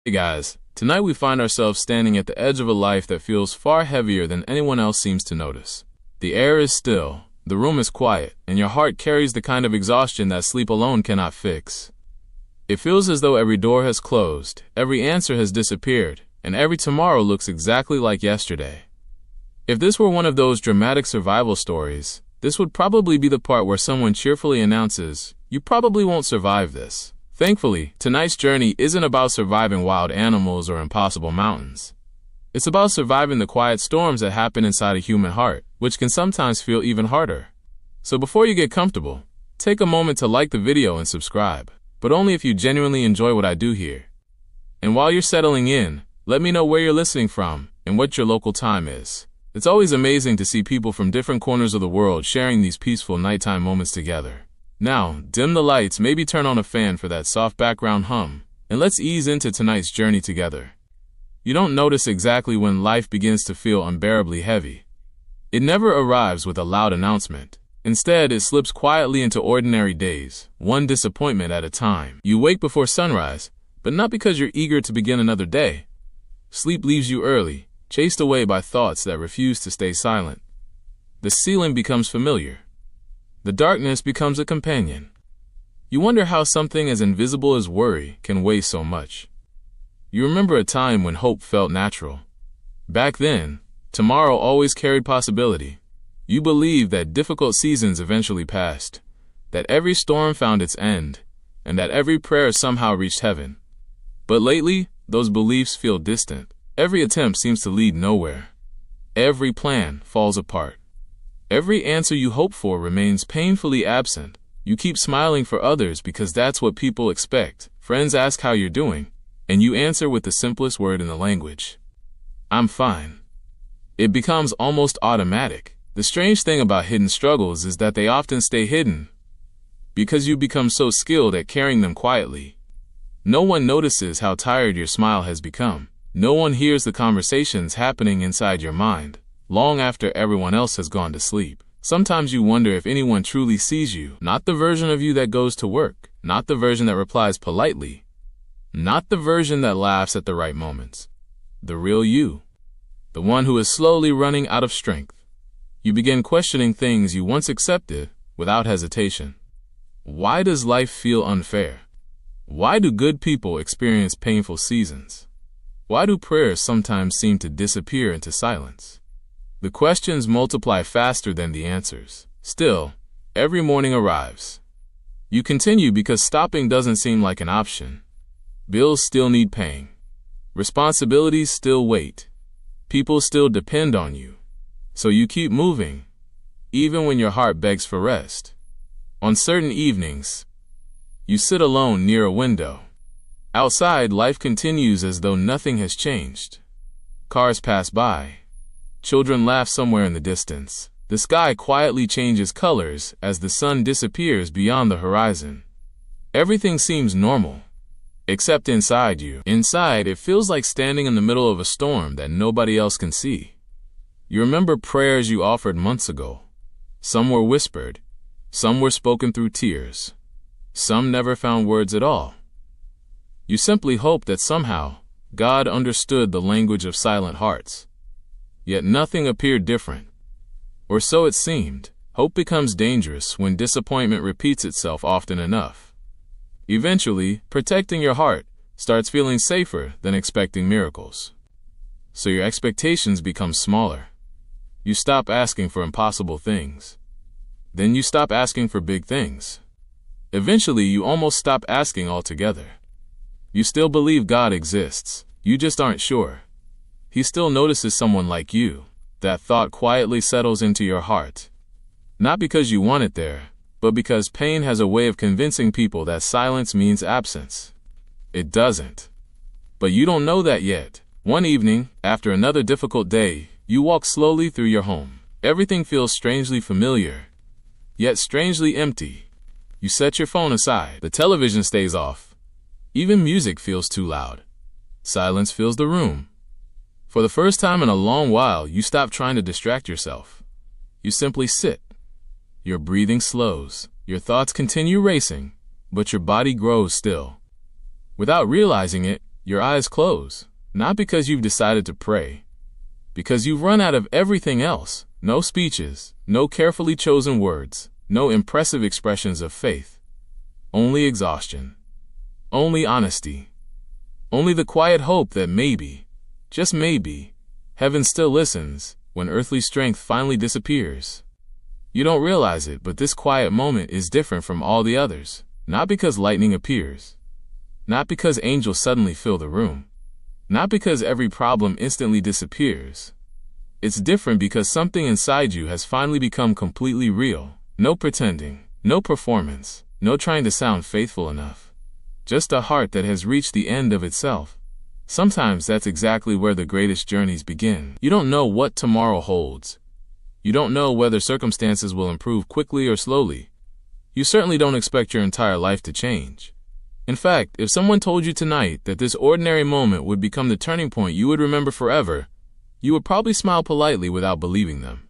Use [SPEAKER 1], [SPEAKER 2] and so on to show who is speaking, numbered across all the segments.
[SPEAKER 1] Hey guys, tonight we find ourselves standing at the edge of a life that feels far heavier than anyone else seems to notice. The air is still, the room is quiet, and your heart carries the kind of exhaustion that sleep alone cannot fix. It feels as though every door has closed, every answer has disappeared, and every tomorrow looks exactly like yesterday. If this were one of those dramatic survival stories, this would probably be the part where someone cheerfully announces, "You probably won't survive this." Thankfully, tonight's journey isn't about surviving wild animals or impossible mountains. It's about surviving the quiet storms that happen inside a human heart, which can sometimes feel even harder. So before you get comfortable, take a moment to like the video and subscribe, but only if you genuinely enjoy what I do here. And while you're settling in, let me know where you're listening from and what your local time is. It's always amazing to see people from different corners of the world sharing these peaceful nighttime moments together. Now, dim the lights, maybe turn on a fan for that soft background hum, and let's ease into tonight's journey together. You don't notice exactly when life begins to feel unbearably heavy. It never arrives with a loud announcement. Instead, it slips quietly into ordinary days, one disappointment at a time. You wake before sunrise, but not because you're eager to begin another day. Sleep leaves you early, chased away by thoughts that refuse to stay silent. The ceiling becomes familiar. The darkness becomes a companion. You wonder how something as invisible as worry can weigh so much. You remember a time when hope felt natural. Back then, tomorrow always carried possibility. You believed that difficult seasons eventually passed, that every storm found its end, and that every prayer somehow reached heaven. But lately, those beliefs feel distant. Every attempt seems to lead nowhere. Every plan falls apart. Every answer you hope for remains painfully absent. You keep smiling for others because that's what people expect. Friends ask how you're doing, and you answer with the simplest word in the language. "I'm fine." It becomes almost automatic. The strange thing about hidden struggles is that they often stay hidden because you become so skilled at carrying them quietly. No one notices how tired your smile has become. No one hears the conversations happening inside your mind, long after everyone else has gone to sleep. Sometimes you wonder if anyone truly sees you, not the version of you that goes to work, not the version that replies politely, not the version that laughs at the right moments. The real you, the one who is slowly running out of strength. You begin questioning things you once accepted without hesitation. Why does life feel unfair? Why do good people experience painful seasons? Why do prayers sometimes seem to disappear into silence? The questions multiply faster than the answers. Still, every morning arrives. You continue because stopping doesn't seem like an option. Bills still need paying. Responsibilities still wait. People still depend on you. So you keep moving, even when your heart begs for rest. On certain evenings, you sit alone near a window. Outside, life continues as though nothing has changed. Cars pass by. Children laugh somewhere in the distance. The sky quietly changes colors as the sun disappears beyond the horizon. Everything seems normal, except inside you. Inside, it feels like standing in the middle of a storm that nobody else can see. You remember prayers you offered months ago. Some were whispered. Some were spoken through tears. Some never found words at all. You simply hoped that somehow God understood the language of silent hearts. Yet nothing appeared different. Or so it seemed. Hope becomes dangerous when disappointment repeats itself often enough. Eventually, protecting your heart starts feeling safer than expecting miracles. So your expectations become smaller. You stop asking for impossible things. Then you stop asking for big things. Eventually, you almost stop asking altogether. You still believe God exists. You just aren't sure. He still notices someone like you. That thought quietly settles into your heart. Not because you want it there, but because pain has a way of convincing people that silence means absence. It doesn't. But you don't know that yet. One evening, after another difficult day, you walk slowly through your home. Everything feels strangely familiar, yet strangely empty. You set your phone aside. The television stays off. Even music feels too loud. Silence fills the room. For the first time in a long while, you stop trying to distract yourself. You simply sit. Your breathing slows. Your thoughts continue racing, but your body grows still. Without realizing it, your eyes close, not because you've decided to pray, because you've run out of everything else. No speeches, no carefully chosen words, no impressive expressions of faith. Only exhaustion. Only honesty. Only the quiet hope that maybe, just maybe, heaven still listens when earthly strength finally disappears. You don't realize it, but this quiet moment is different from all the others, not because lightning appears, not because angels suddenly fill the room, not because every problem instantly disappears. It's different because something inside you has finally become completely real. No pretending, no performance, no trying to sound faithful enough. Just a heart that has reached the end of itself. Sometimes that's exactly where the greatest journeys begin. You don't know what tomorrow holds. You don't know whether circumstances will improve quickly or slowly. You certainly don't expect your entire life to change. In fact, if someone told you tonight that this ordinary moment would become the turning point you would remember forever, you would probably smile politely without believing them.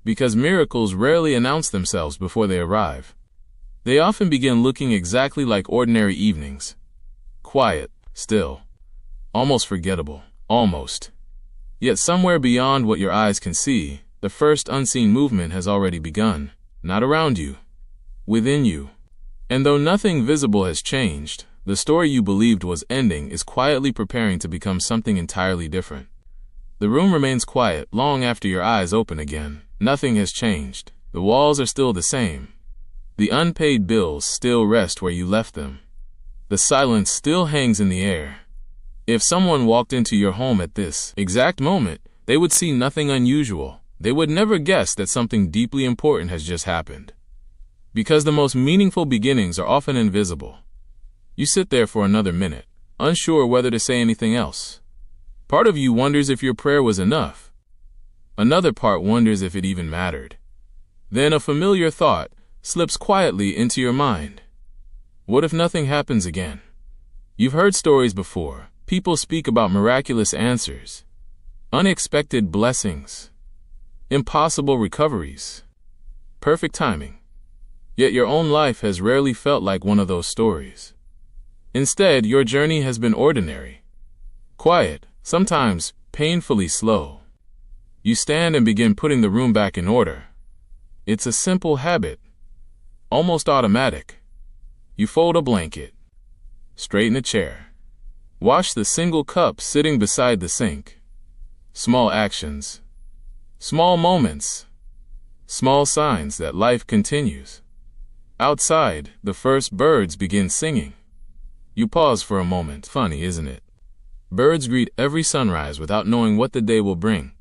[SPEAKER 1] Because miracles rarely announce themselves before they arrive. They often begin looking exactly like ordinary evenings. Quiet, still, almost forgettable, almost. Yet somewhere beyond what your eyes can see, the first unseen movement has already begun, not around you, within you. And though nothing visible has changed, the story you believed was ending is quietly preparing to become something entirely different. The room remains quiet long after your eyes open again. Nothing has changed. The walls are still the same. The unpaid bills still rest where you left them. The silence still hangs in the air. If someone walked into your home at this exact moment, they would see nothing unusual. They would never guess that something deeply important has just happened. Because the most meaningful beginnings are often invisible. You sit there for another minute, unsure whether to say anything else. Part of you wonders if your prayer was enough. Another part wonders if it even mattered. Then a familiar thought slips quietly into your mind. What if nothing happens again? You've heard stories before. People speak about miraculous answers, unexpected blessings, impossible recoveries, perfect timing. Yet your own life has rarely felt like one of those stories. Instead, your journey has been ordinary, quiet, sometimes painfully slow. You stand and begin putting the room back in order. It's a simple habit, almost automatic. You fold a blanket, straighten a chair, wash the single cup sitting beside the sink. Small actions, small moments, small signs that life continues. Outside, the first birds begin singing. You pause for a moment. Funny, isn't it? Birds greet every sunrise without knowing what the day will bring.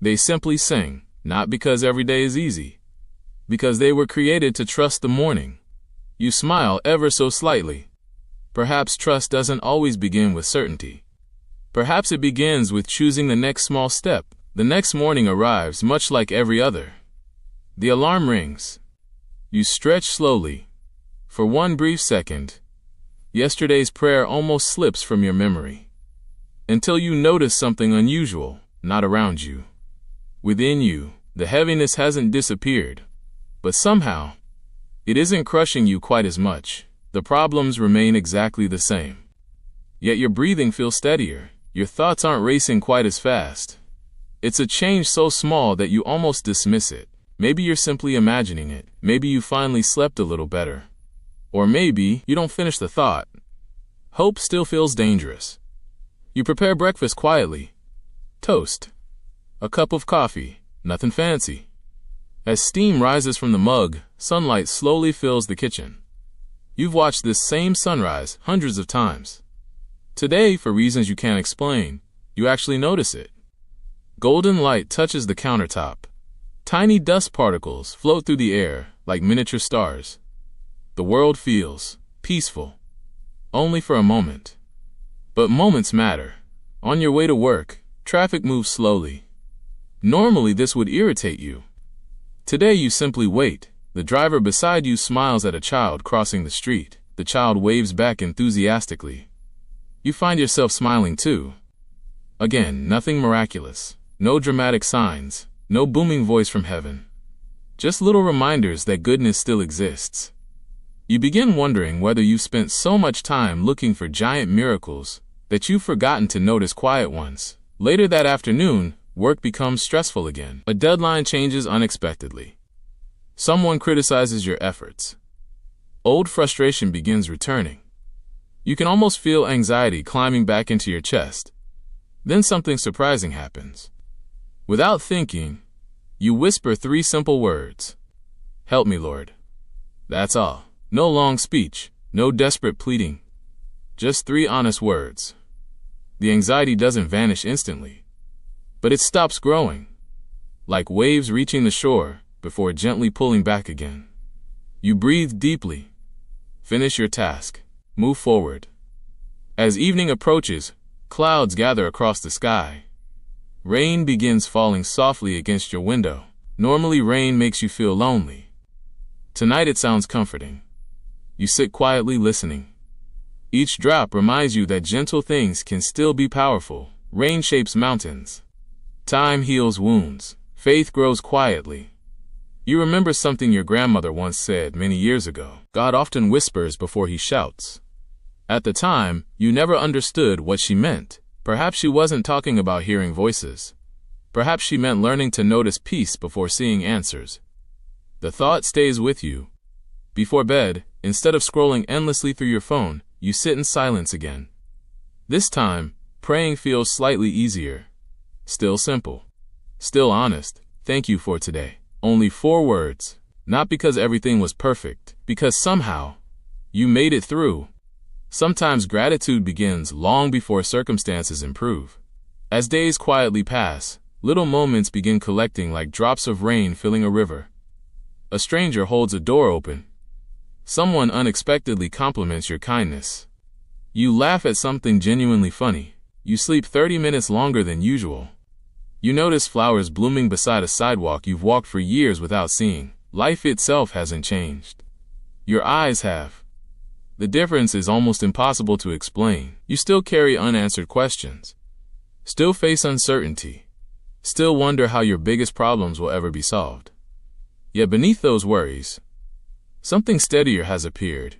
[SPEAKER 1] They simply sing, not because every day is easy, because they were created to trust the morning. You smile ever so slightly. Perhaps trust doesn't always begin with certainty. Perhaps it begins with choosing the next small step. The next morning arrives much like every other. The alarm rings. You stretch slowly. For one brief second, yesterday's prayer almost slips from your memory. Until you notice something unusual, not around you. Within you, the heaviness hasn't disappeared. But somehow, it isn't crushing you quite as much. The problems remain exactly the same. Yet your breathing feels steadier. Your thoughts aren't racing quite as fast. It's a change so small that you almost dismiss it. Maybe you're simply imagining it. Maybe you finally slept a little better. Or maybe you don't finish the thought. Hope still feels dangerous. You prepare breakfast quietly. Toast. A cup of coffee. Nothing fancy. As steam rises from the mug, sunlight slowly fills the kitchen. You've watched this same sunrise hundreds of times. Today, for reasons you can't explain, you actually notice it. Golden light touches the countertop. Tiny dust particles float through the air like miniature stars. The world feels peaceful, only for a moment. But moments matter. On your way to work, traffic moves slowly. Normally this would irritate you. Today you simply wait. The driver beside you smiles at a child crossing the street. The child waves back enthusiastically. You find yourself smiling too. Again, nothing miraculous. No dramatic signs. No booming voice from heaven. Just little reminders that goodness still exists. You begin wondering whether you've spent so much time looking for giant miracles that you've forgotten to notice quiet ones. Later that afternoon, work becomes stressful again. A deadline changes unexpectedly. Someone criticizes your efforts. Old frustration begins returning. You can almost feel anxiety climbing back into your chest. Then something surprising happens. Without thinking, you whisper 3 simple words. Help me, Lord. That's all. No long speech, no desperate pleading. Just 3 honest words. The anxiety doesn't vanish instantly, but it stops growing, like waves reaching the shore before gently pulling back again. You breathe deeply, finish your task, move forward. As evening approaches, clouds gather across the sky. Rain begins falling softly against your window. Normally, rain makes you feel lonely. Tonight it sounds comforting. You sit quietly listening. Each drop reminds you that gentle things can still be powerful. Rain shapes mountains. Time heals wounds. Faith grows quietly. You remember something your grandmother once said many years ago. God often whispers before he shouts. At the time, you never understood what she meant. Perhaps she wasn't talking about hearing voices. Perhaps she meant learning to notice peace before seeing answers. The thought stays with you. Before bed, instead of scrolling endlessly through your phone, you sit in silence again. This time, praying feels slightly easier. Still simple. Still honest. Thank you for today. Only 4 words. Not because everything was perfect, because somehow, you made it through. Sometimes gratitude begins long before circumstances improve. As days quietly pass, little moments begin collecting like drops of rain filling a river. A stranger holds a door open. Someone unexpectedly compliments your kindness. You laugh at something genuinely funny. You sleep 30 minutes longer than usual. You notice flowers blooming beside a sidewalk you've walked for years without seeing. Life itself hasn't changed. Your eyes have. The difference is almost impossible to explain. You still carry unanswered questions. Still face uncertainty. Still wonder how your biggest problems will ever be solved. Yet beneath those worries, something steadier has appeared.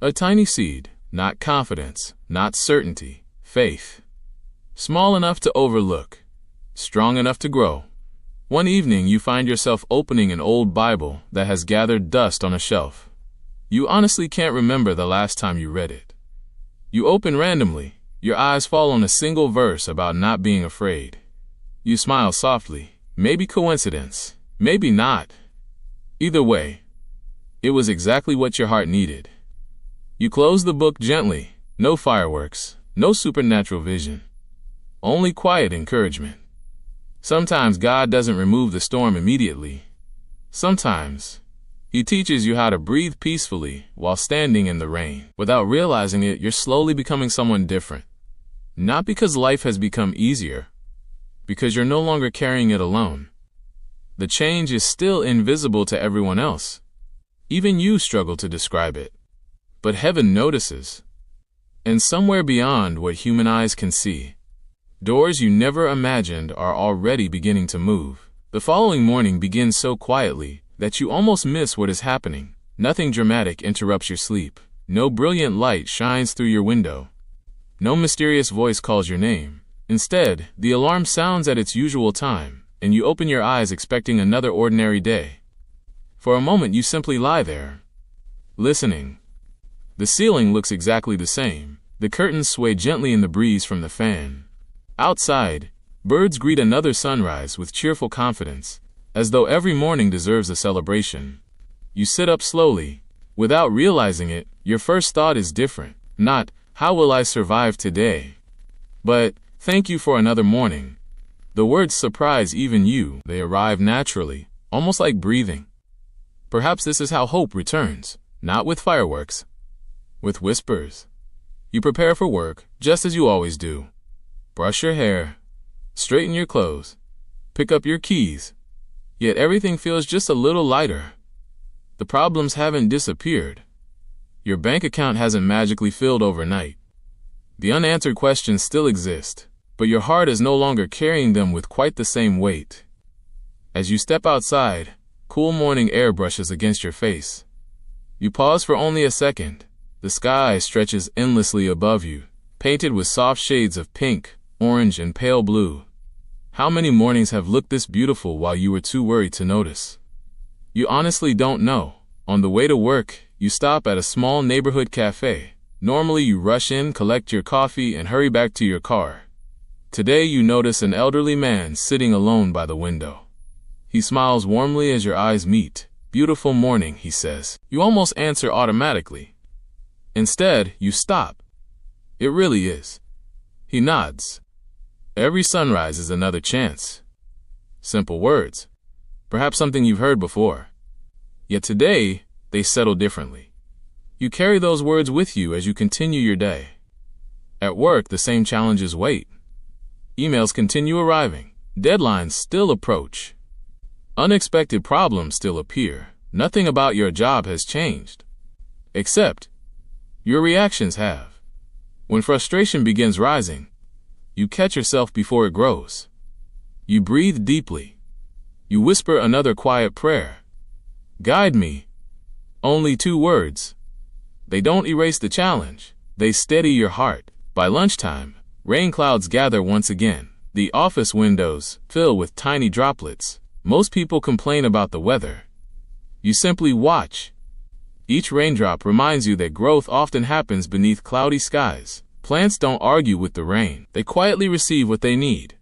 [SPEAKER 1] A tiny seed, not confidence, not certainty, faith. Small enough to overlook, strong enough to grow. One evening you find yourself opening an old Bible that has gathered dust on a shelf. You honestly can't remember the last time you read it. You open randomly. Your eyes fall on a single verse about not being afraid. You smile softly. Maybe coincidence. Maybe not. Either way, it was exactly what your heart needed. You close the book gently. No fireworks. No supernatural vision. Only quiet encouragement. Sometimes God doesn't remove the storm immediately. Sometimes he teaches you how to breathe peacefully while standing in the rain. Without realizing it, you're slowly becoming someone different. Not because life has become easier, because you're no longer carrying it alone. The change is still invisible to everyone else. Even you struggle to describe it. But heaven notices. And somewhere beyond what human eyes can see, doors you never imagined are already beginning to move. The following morning begins so quietly that you almost miss what is happening. Nothing dramatic interrupts your sleep. No brilliant light shines through your window. No mysterious voice calls your name. Instead, the alarm sounds at its usual time, and you open your eyes expecting another ordinary day. For a moment you simply lie there, listening. The ceiling looks exactly the same. The curtains sway gently in the breeze from the fan. Outside, birds greet another sunrise with cheerful confidence, as though every morning deserves a celebration. You sit up slowly. Without realizing it, your first thought is different. Not, how will I survive today? But, thank you for another morning. The words surprise even you. They arrive naturally, almost like breathing. Perhaps this is how hope returns, not with fireworks, with whispers. You prepare for work, just as you always do. Brush your hair, straighten your clothes, pick up your keys. Yet everything feels just a little lighter. The problems haven't disappeared. Your bank account hasn't magically filled overnight. The unanswered questions still exist, but your heart is no longer carrying them with quite the same weight. As you step outside, cool morning air brushes against your face. You pause for only a second. The sky stretches endlessly above you, painted with soft shades of pink, orange, and pale blue. How many mornings have looked this beautiful while you were too worried to notice? You honestly don't know. On the way to work, you stop at a small neighborhood cafe. Normally you rush in, collect your coffee, and hurry back to your car. Today you notice an elderly man sitting alone by the window. He smiles warmly as your eyes meet. "Beautiful morning," he says. You almost answer automatically. Instead, you stop. "It really is." He nods. Every sunrise is another chance. Simple words. Perhaps something you've heard before. Yet today, they settle differently. You carry those words with you as you continue your day. At work, the same challenges wait. Emails continue arriving. Deadlines still approach. Unexpected problems still appear. Nothing about your job has changed. Except, your reactions have. When frustration begins rising, you catch yourself before it grows. You breathe deeply. You whisper another quiet prayer. "Guide me." Only 2 words. They don't erase the challenge. They steady your heart. By lunchtime, rain clouds gather once again. The office windows fill with tiny droplets. Most people complain about the weather. You simply watch. Each raindrop reminds you that growth often happens beneath cloudy skies. Plants don't argue with the rain. They quietly receive what they need.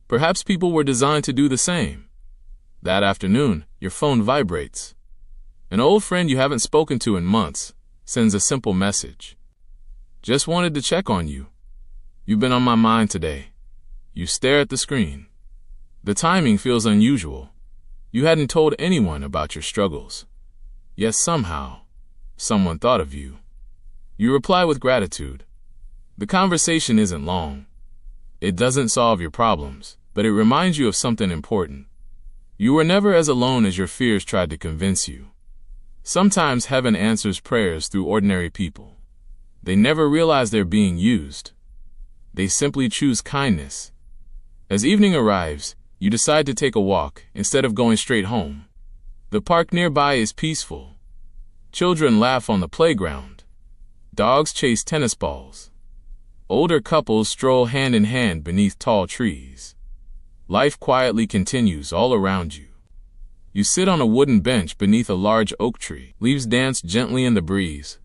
[SPEAKER 1] Perhaps people were designed to do the same. That afternoon, your phone vibrates. An old friend you haven't spoken to in months sends a simple message. "Just wanted to check on you. You've been on my mind today." You stare at the screen. The timing feels unusual. You hadn't told anyone about your struggles. Yet somehow, someone thought of you. You reply with gratitude. The conversation isn't long. It doesn't solve your problems, but it reminds you of something important. You were never as alone as your fears tried to convince you. Sometimes heaven answers prayers through ordinary people. They never realize they're being used. They simply choose kindness. As evening arrives, you decide to take a walk instead of going straight home. The park nearby is peaceful. Children laugh on the playground. Dogs chase tennis balls. Older couples stroll hand in hand beneath tall trees. Life quietly continues all around you. You sit on a wooden bench beneath a large oak tree. Leaves dance gently in the breeze.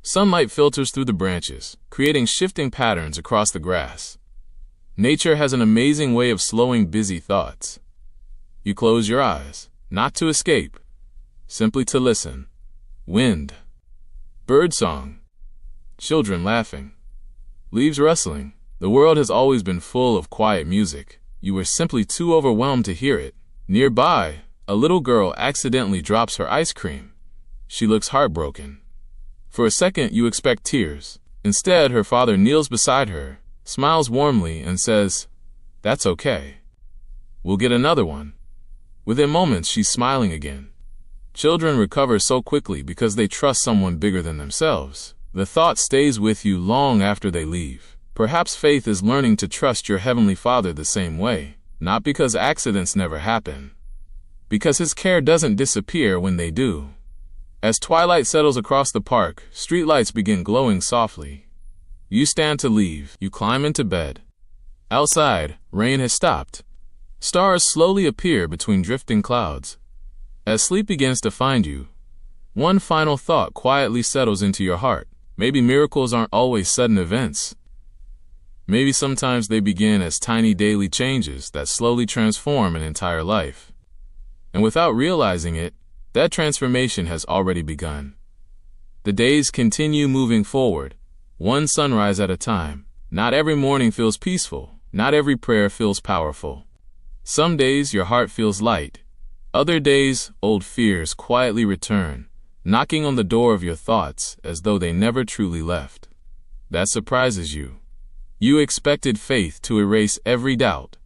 [SPEAKER 1] Sunlight filters through the branches, creating shifting patterns across the grass. Nature has an amazing way of slowing busy thoughts. You close your eyes, not to escape, simply to listen. Wind, birdsong, children laughing, leaves rustling. The world has always been full of quiet music. You were simply too overwhelmed to hear it. Nearby, a little girl accidentally drops her ice cream. She looks heartbroken. For a second, you expect tears. Instead, her father kneels beside her, smiles warmly, and says, "That's okay. We'll get another one." Within moments, she's smiling again. Children recover so quickly because they trust someone bigger than themselves. The thought stays with you long after they leave. Perhaps faith is learning to trust your Heavenly Father the same way, not because accidents never happen, because His care doesn't disappear when they do. As twilight settles across the park, streetlights begin glowing softly. You stand to leave. You climb into bed. Outside, rain has stopped. Stars slowly appear between drifting clouds. As sleep begins to find you, one final thought quietly settles into your heart. Maybe miracles aren't always sudden events. Maybe sometimes they begin as tiny daily changes that slowly transform an entire life. And without realizing it, that transformation has already begun. The days continue moving forward, one sunrise at a time. Not every morning feels peaceful. Not every prayer feels powerful. Some days your heart feels light. Other days, old fears quietly return, knocking on the door of your thoughts as though they never truly left. That surprises you. You expected faith to erase every doubt.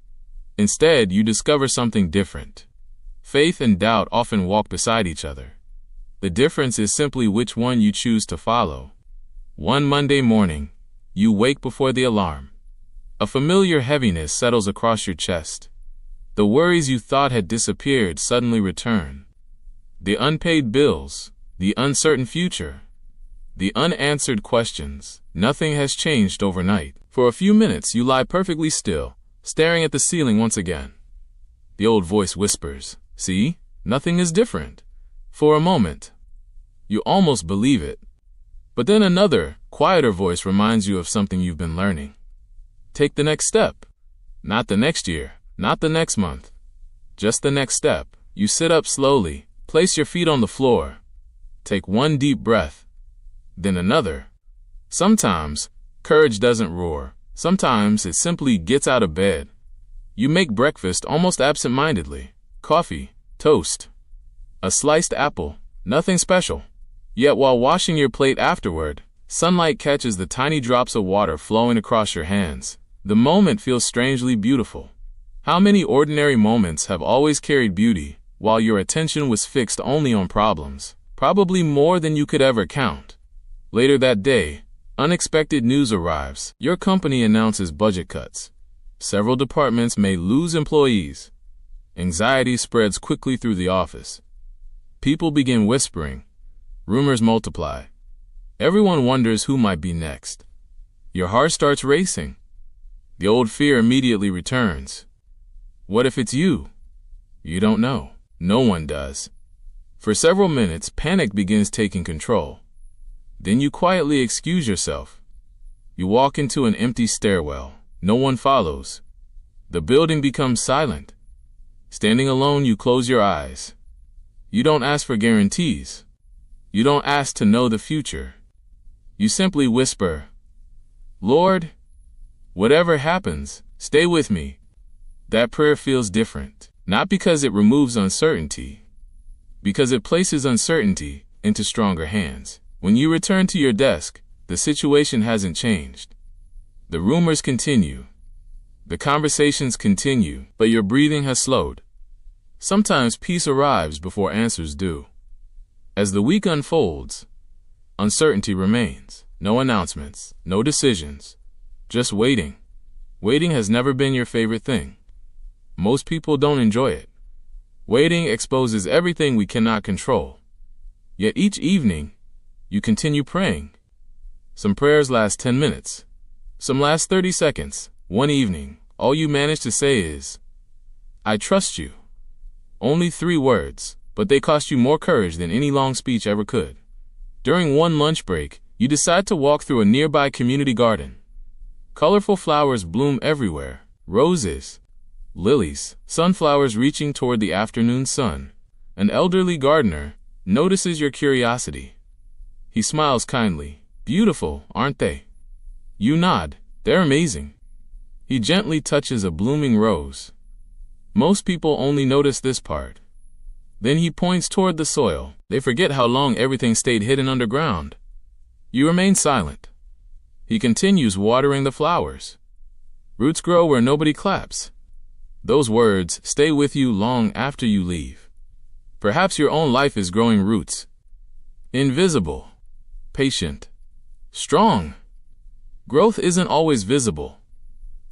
[SPEAKER 1] Instead, you discover something different. Faith and doubt often walk beside each other. The difference is simply which one you choose to follow. One Monday morning, you wake before the alarm. A familiar heaviness settles across your chest. The worries you thought had disappeared suddenly return. The unpaid bills, the uncertain future, the unanswered questions. Nothing has changed overnight. For a few minutes, you lie perfectly still, staring at the ceiling once again. The old voice whispers, "See, nothing is different." For a moment, you almost believe it. But then another, quieter voice reminds you of something you've been learning. Take the next step. Not the next year, not the next month. Just the next step. You sit up slowly, place your feet on the floor. Take one deep breath. Then another. Sometimes, courage doesn't roar. Sometimes it simply gets out of bed. You make breakfast almost absent-mindedly. Coffee, toast, a sliced apple, nothing special. Yet while washing your plate afterward, sunlight catches the tiny drops of water flowing across your hands. The moment feels strangely beautiful. How many ordinary moments have always carried beauty, while your attention was fixed only on problems? Probably more than you could ever count. Later that day, unexpected news arrives. Your company announces budget cuts. Several departments may lose employees. Anxiety spreads quickly through the office. People begin whispering. Rumors multiply. Everyone wonders who might be next. Your heart starts racing. The old fear immediately returns. What if it's you? You don't know. No one does. For several minutes, panic begins taking control. Then you quietly excuse yourself. You walk into an empty stairwell. No one follows. The building becomes silent. Standing alone, you close your eyes. You don't ask for guarantees. You don't ask to know the future. You simply whisper, "Lord, whatever happens, stay with me." That prayer feels different, not because it removes uncertainty, because it places uncertainty into stronger hands. When you return to your desk, the situation hasn't changed. The rumors continue. The conversations continue, but your breathing has slowed. Sometimes peace arrives before answers do. As the week unfolds, uncertainty remains. No announcements, no decisions, just waiting. Waiting has never been your favorite thing. Most people don't enjoy it. Waiting exposes everything we cannot control. Yet each evening, you continue praying. Some prayers last 10 minutes. Some last 30 seconds. One evening, all you manage to say is, "I trust you." Only 3 words, but they cost you more courage than any long speech ever could. During one lunch break, you decide to walk through a nearby community garden. Colorful flowers bloom everywhere. Roses, lilies, sunflowers reaching toward the afternoon sun. An elderly gardener notices your curiosity. He smiles kindly. "Beautiful, aren't they?" You nod. "They're amazing." He gently touches a blooming rose. Most people only notice this part. Then he points toward the soil. They forget how long everything stayed hidden underground. You remain silent. He continues watering the flowers. Roots grow where nobody claps. Those words stay with you long after you leave. Perhaps your own life is growing roots. Invisible, patient, strong. Growth isn't always visible.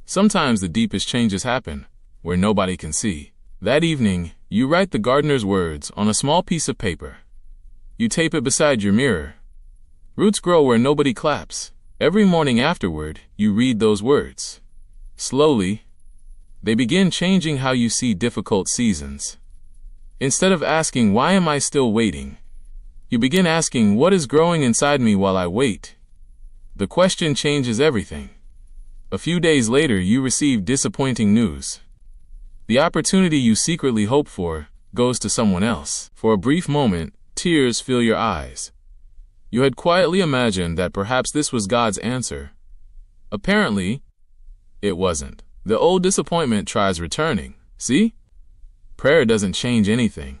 [SPEAKER 1] Sometimes the deepest changes happen where nobody can see. That evening, you write the gardener's words on a small piece of paper. You tape it beside your mirror. Roots grow where nobody claps. Every morning afterward, you read those words. Slowly, they begin changing how you see difficult seasons. Instead of asking, "Why am I still waiting?" you begin asking, "What is growing inside me while I wait?" The question changes everything. A few days later, you receive disappointing news. The opportunity you secretly hoped for goes to someone else. For a brief moment, tears fill your eyes. You had quietly imagined that perhaps this was God's answer. Apparently, it wasn't. The old disappointment tries returning. See? Prayer doesn't change anything.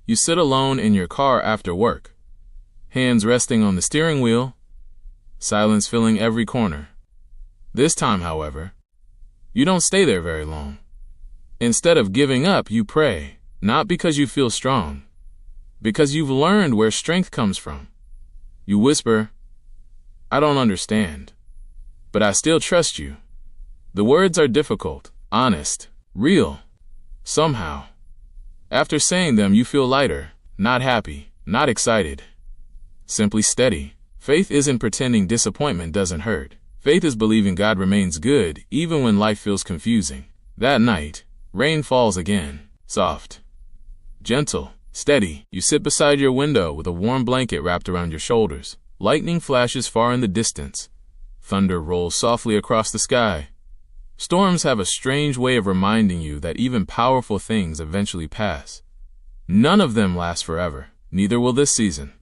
[SPEAKER 1] You sit alone in your car after work, hands resting on the steering wheel, silence filling every corner. This time, however, you don't stay there very long. Instead of giving up, you pray, not because you feel strong, because you've learned where strength comes from. You whisper, "I don't understand, but I still trust you." The words are difficult, honest, real. Somehow, after saying them, you feel lighter, not happy, not excited, simply steady. Faith isn't pretending disappointment doesn't hurt. Faith is believing God remains good even when life feels confusing. That night, rain falls again. Soft, gentle, steady. You sit beside your window with a warm blanket wrapped around your shoulders. Lightning flashes far in the distance. Thunder rolls softly across the sky. Storms have a strange way of reminding you that even powerful things eventually pass. None of them last forever. Neither will this season.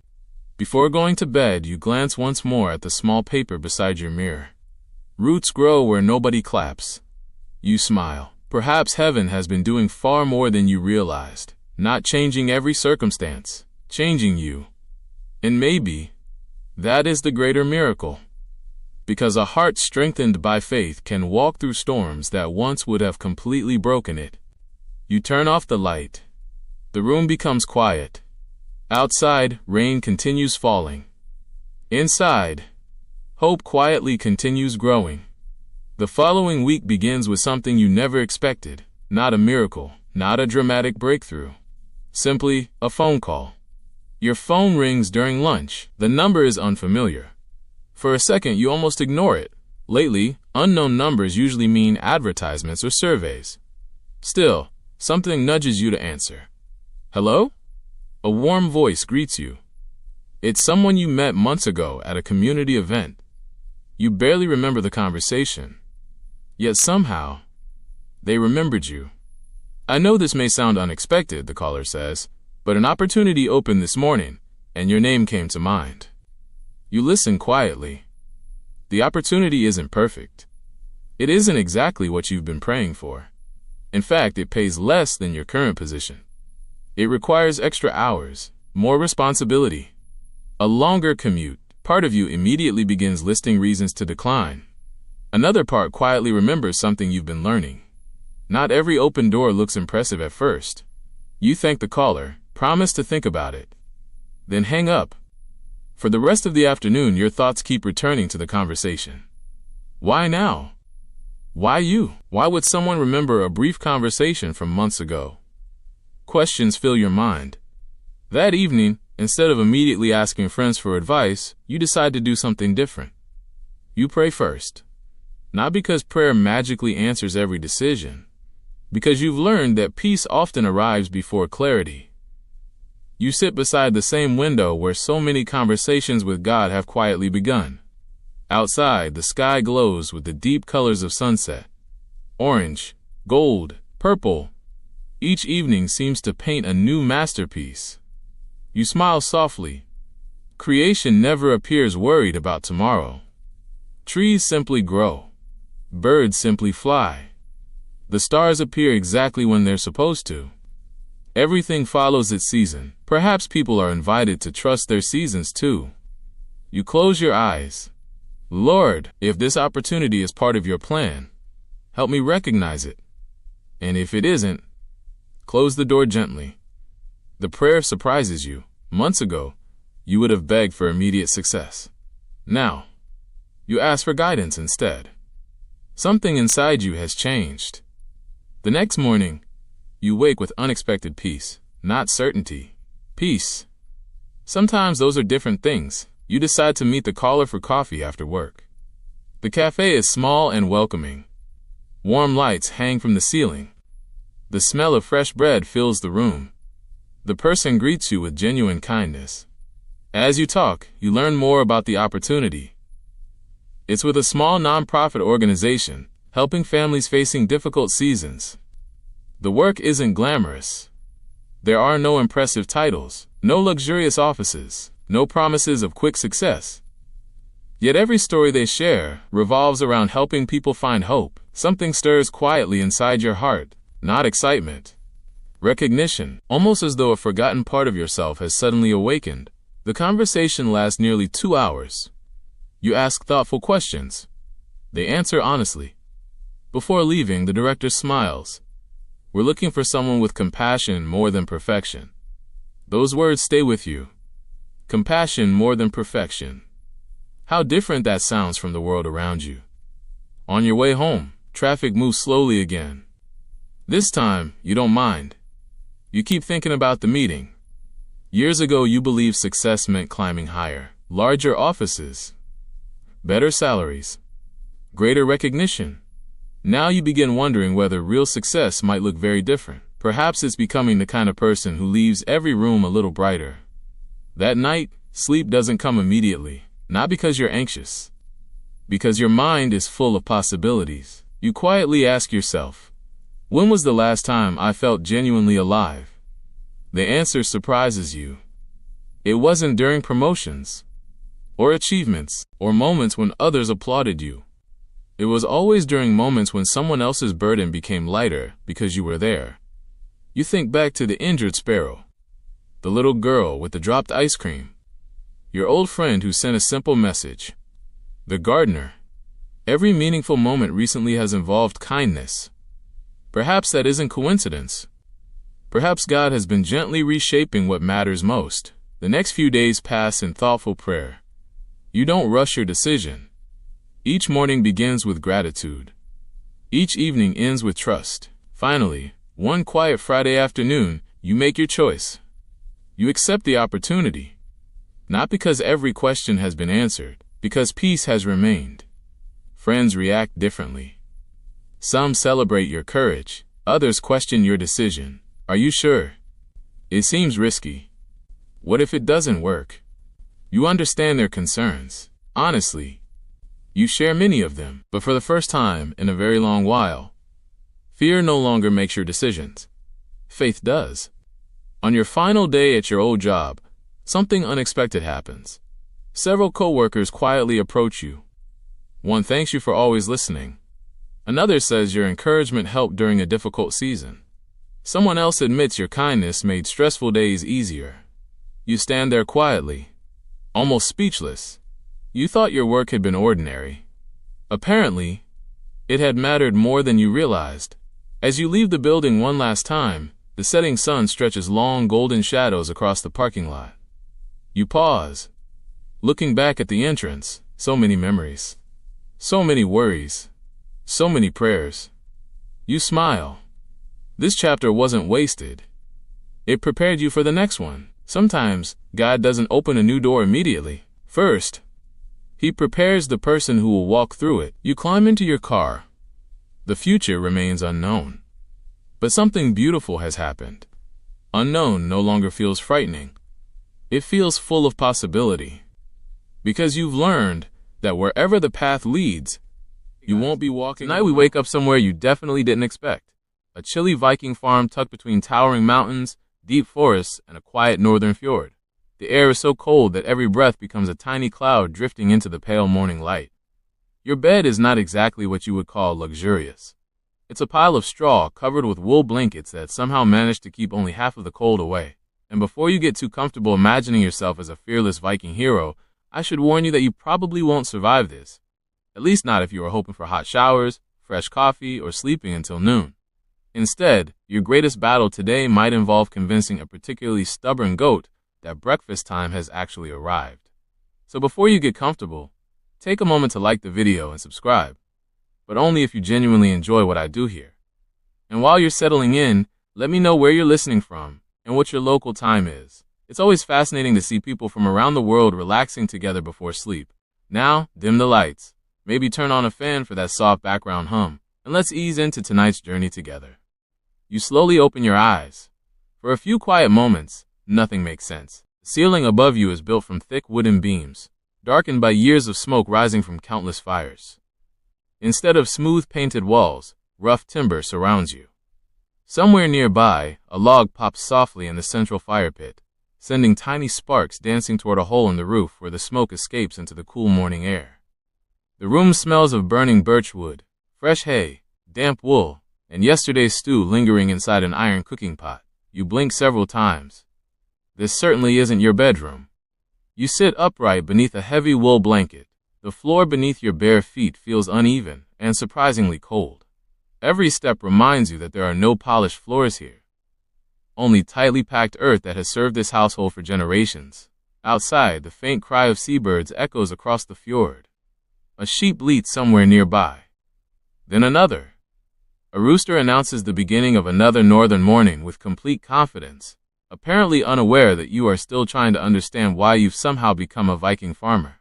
[SPEAKER 1] Before going to bed, you glance once more at the small paper beside your mirror. Roots grow where nobody claps. You smile. Perhaps heaven has been doing far more than you realized. Not changing every circumstance, changing you. And maybe that is the greater miracle. Because a heart strengthened by faith can walk through storms that once would have completely broken it. You turn off the light. The room becomes quiet. Outside, rain continues falling. Inside, hope quietly continues growing. The following week begins with something you never expected. Not a miracle, not a dramatic breakthrough. Simply a phone call. Your phone rings during lunch. The number is unfamiliar. For a second, you almost ignore it. Lately, unknown numbers usually mean advertisements or surveys. Still, something nudges you to answer. Hello? A warm voice greets you. It's someone you met months ago at a community event. You barely remember the conversation. Yet somehow, they remembered you. I know this may sound unexpected, the caller says, but an opportunity opened this morning, and your name came to mind. You listen quietly. The opportunity isn't perfect. It isn't exactly what you've been praying for. In fact, it pays less than your current position. It requires extra hours, more responsibility, a longer commute. Part of you immediately begins listing reasons to decline. Another part quietly remembers something you've been learning. Not every open door looks impressive at first. You thank the caller, promise to think about it, then hang up. For the rest of the afternoon, your thoughts keep returning to the conversation. Why now? Why you? Why would someone remember a brief conversation from months ago? Questions fill your mind. That evening, instead of immediately asking friends for advice, you decide to do something different. You pray first. Not because prayer magically answers every decision, because you've learned that peace often arrives before clarity. You sit beside the same window where so many conversations with God have quietly begun. Outside, the sky glows with the deep colors of sunset. Orange, gold, purple. Each evening seems to paint a new masterpiece. You smile softly. Creation never appears worried about tomorrow. Trees simply grow. Birds simply fly. The stars appear exactly when they're supposed to. Everything follows its season. Perhaps people are invited to trust their seasons too. You close your eyes. Lord, if this opportunity is part of your plan, help me recognize it. And if it isn't, close the door gently. The prayer surprises you. Months ago, you would have begged for immediate success. Now, you ask for guidance instead. Something inside you has changed. The next morning, you wake with unexpected peace, not certainty. Peace. Sometimes those are different things. You decide to meet the caller for coffee after work. The cafe is small and welcoming. Warm lights hang from the ceiling. The smell of fresh bread fills the room. The person greets you with genuine kindness. As you talk, you learn more about the opportunity. It's with a small nonprofit organization, helping families facing difficult seasons. The work isn't glamorous. There are no impressive titles, no luxurious offices, no promises of quick success. Yet every story they share revolves around helping people find hope. Something stirs quietly inside your heart, not excitement. Recognition, almost as though a forgotten part of yourself has suddenly awakened. The conversation lasts nearly 2 hours. You ask thoughtful questions. They answer honestly. Before leaving, the director smiles. We're looking for someone with compassion more than perfection. Those words stay with you. Compassion more than perfection. How different that sounds from the world around you. On your way home, traffic moves slowly again. This time, you don't mind. You keep thinking about the meeting. Years ago, you believed success meant climbing higher, larger offices, better salaries, greater recognition. Now you begin wondering whether real success might look very different. Perhaps it's becoming the kind of person who leaves every room a little brighter. That night, sleep doesn't come immediately, not because you're anxious, because your mind is full of possibilities. You quietly ask yourself, when was the last time I felt genuinely alive? The answer surprises you. It wasn't during promotions, or achievements, or moments when others applauded you. It was always during moments when someone else's burden became lighter because you were there. You think back to the injured sparrow, the little girl with the dropped ice cream, your old friend who sent a simple message, the gardener. Every meaningful moment recently has involved kindness. Perhaps that isn't coincidence. Perhaps God has been gently reshaping what matters most. The next few days pass in thoughtful prayer. You don't rush your decision. Each morning begins with gratitude. Each evening ends with trust. Finally, one quiet Friday afternoon, you make your choice. You accept the opportunity. Not because every question has been answered, because peace has remained. Friends react differently. Some celebrate your courage. Others question your decision. Are you sure? It seems risky. What if it doesn't work? You understand their concerns. Honestly, you share many of them. But for the first time in a very long while, fear no longer makes your decisions. Faith does. On your final day at your old job, something unexpected happens. Several coworkers quietly approach you. One thanks you for always listening. Another says your encouragement helped during a difficult season. Someone else admits your kindness made stressful days easier. You stand there quietly, almost speechless. You thought your work had been ordinary. Apparently, it had mattered more than you realized. As you leave the building one last time, the setting sun stretches long golden shadows across the parking lot. You pause, looking back at the entrance. So many memories. So many worries, so many prayers. You smile. This chapter wasn't wasted. It prepared you for the next one. Sometimes, God doesn't open a new door immediately. First, He prepares the person who will walk through it. You climb into your car. The future remains unknown. But something beautiful has happened. Unknown no longer feels frightening. It feels full of possibility. Because you've learned that wherever the path leads, you won't be walking. Tonight we wake up somewhere you definitely didn't expect. A chilly Viking farm tucked between towering mountains, deep forests, and a quiet northern fjord. The air is so cold that every breath becomes a tiny cloud drifting into the pale morning light. Your bed is not exactly what you would call luxurious. It's a pile of straw covered with wool blankets that somehow managed to keep only half of the cold away. And before you get too comfortable imagining yourself as a fearless Viking hero, I should warn you that you probably won't survive this. At least not if you are hoping for hot showers, fresh coffee, or sleeping until noon. Instead, your greatest battle today might involve convincing a particularly stubborn goat that breakfast time has actually arrived. So before you get comfortable, take a moment to like the video and subscribe, but only if you genuinely enjoy what I do here. And while you're settling in, let me know where you're listening from and what your local time is. It's always fascinating to see people from around the world relaxing together before sleep. Now, dim the lights. Maybe turn on a fan for that soft background hum, and let's ease into tonight's journey together. You slowly open your eyes. For a few quiet moments, nothing makes sense. The ceiling above you is built from thick wooden beams, darkened by years of smoke rising from countless fires. Instead of smooth painted walls, rough timber surrounds you. Somewhere nearby, a log pops softly in the central fire pit, sending tiny sparks dancing toward a hole in the roof where the smoke escapes into the cool morning air. The room smells of burning birch wood, fresh hay, damp wool, and yesterday's stew lingering inside an iron cooking pot. You blink several times. This certainly isn't your bedroom. You sit upright beneath a heavy wool blanket. The floor beneath your bare feet feels uneven and surprisingly cold. Every step reminds you that there are no polished floors here. Only tightly packed earth that has served this household for generations. Outside, the faint cry of seabirds echoes across the fjord. A sheep bleats somewhere nearby. Then another. A rooster announces the beginning of another northern morning with complete confidence. apparently unaware that you are still trying to understand why you've somehow become a Viking farmer.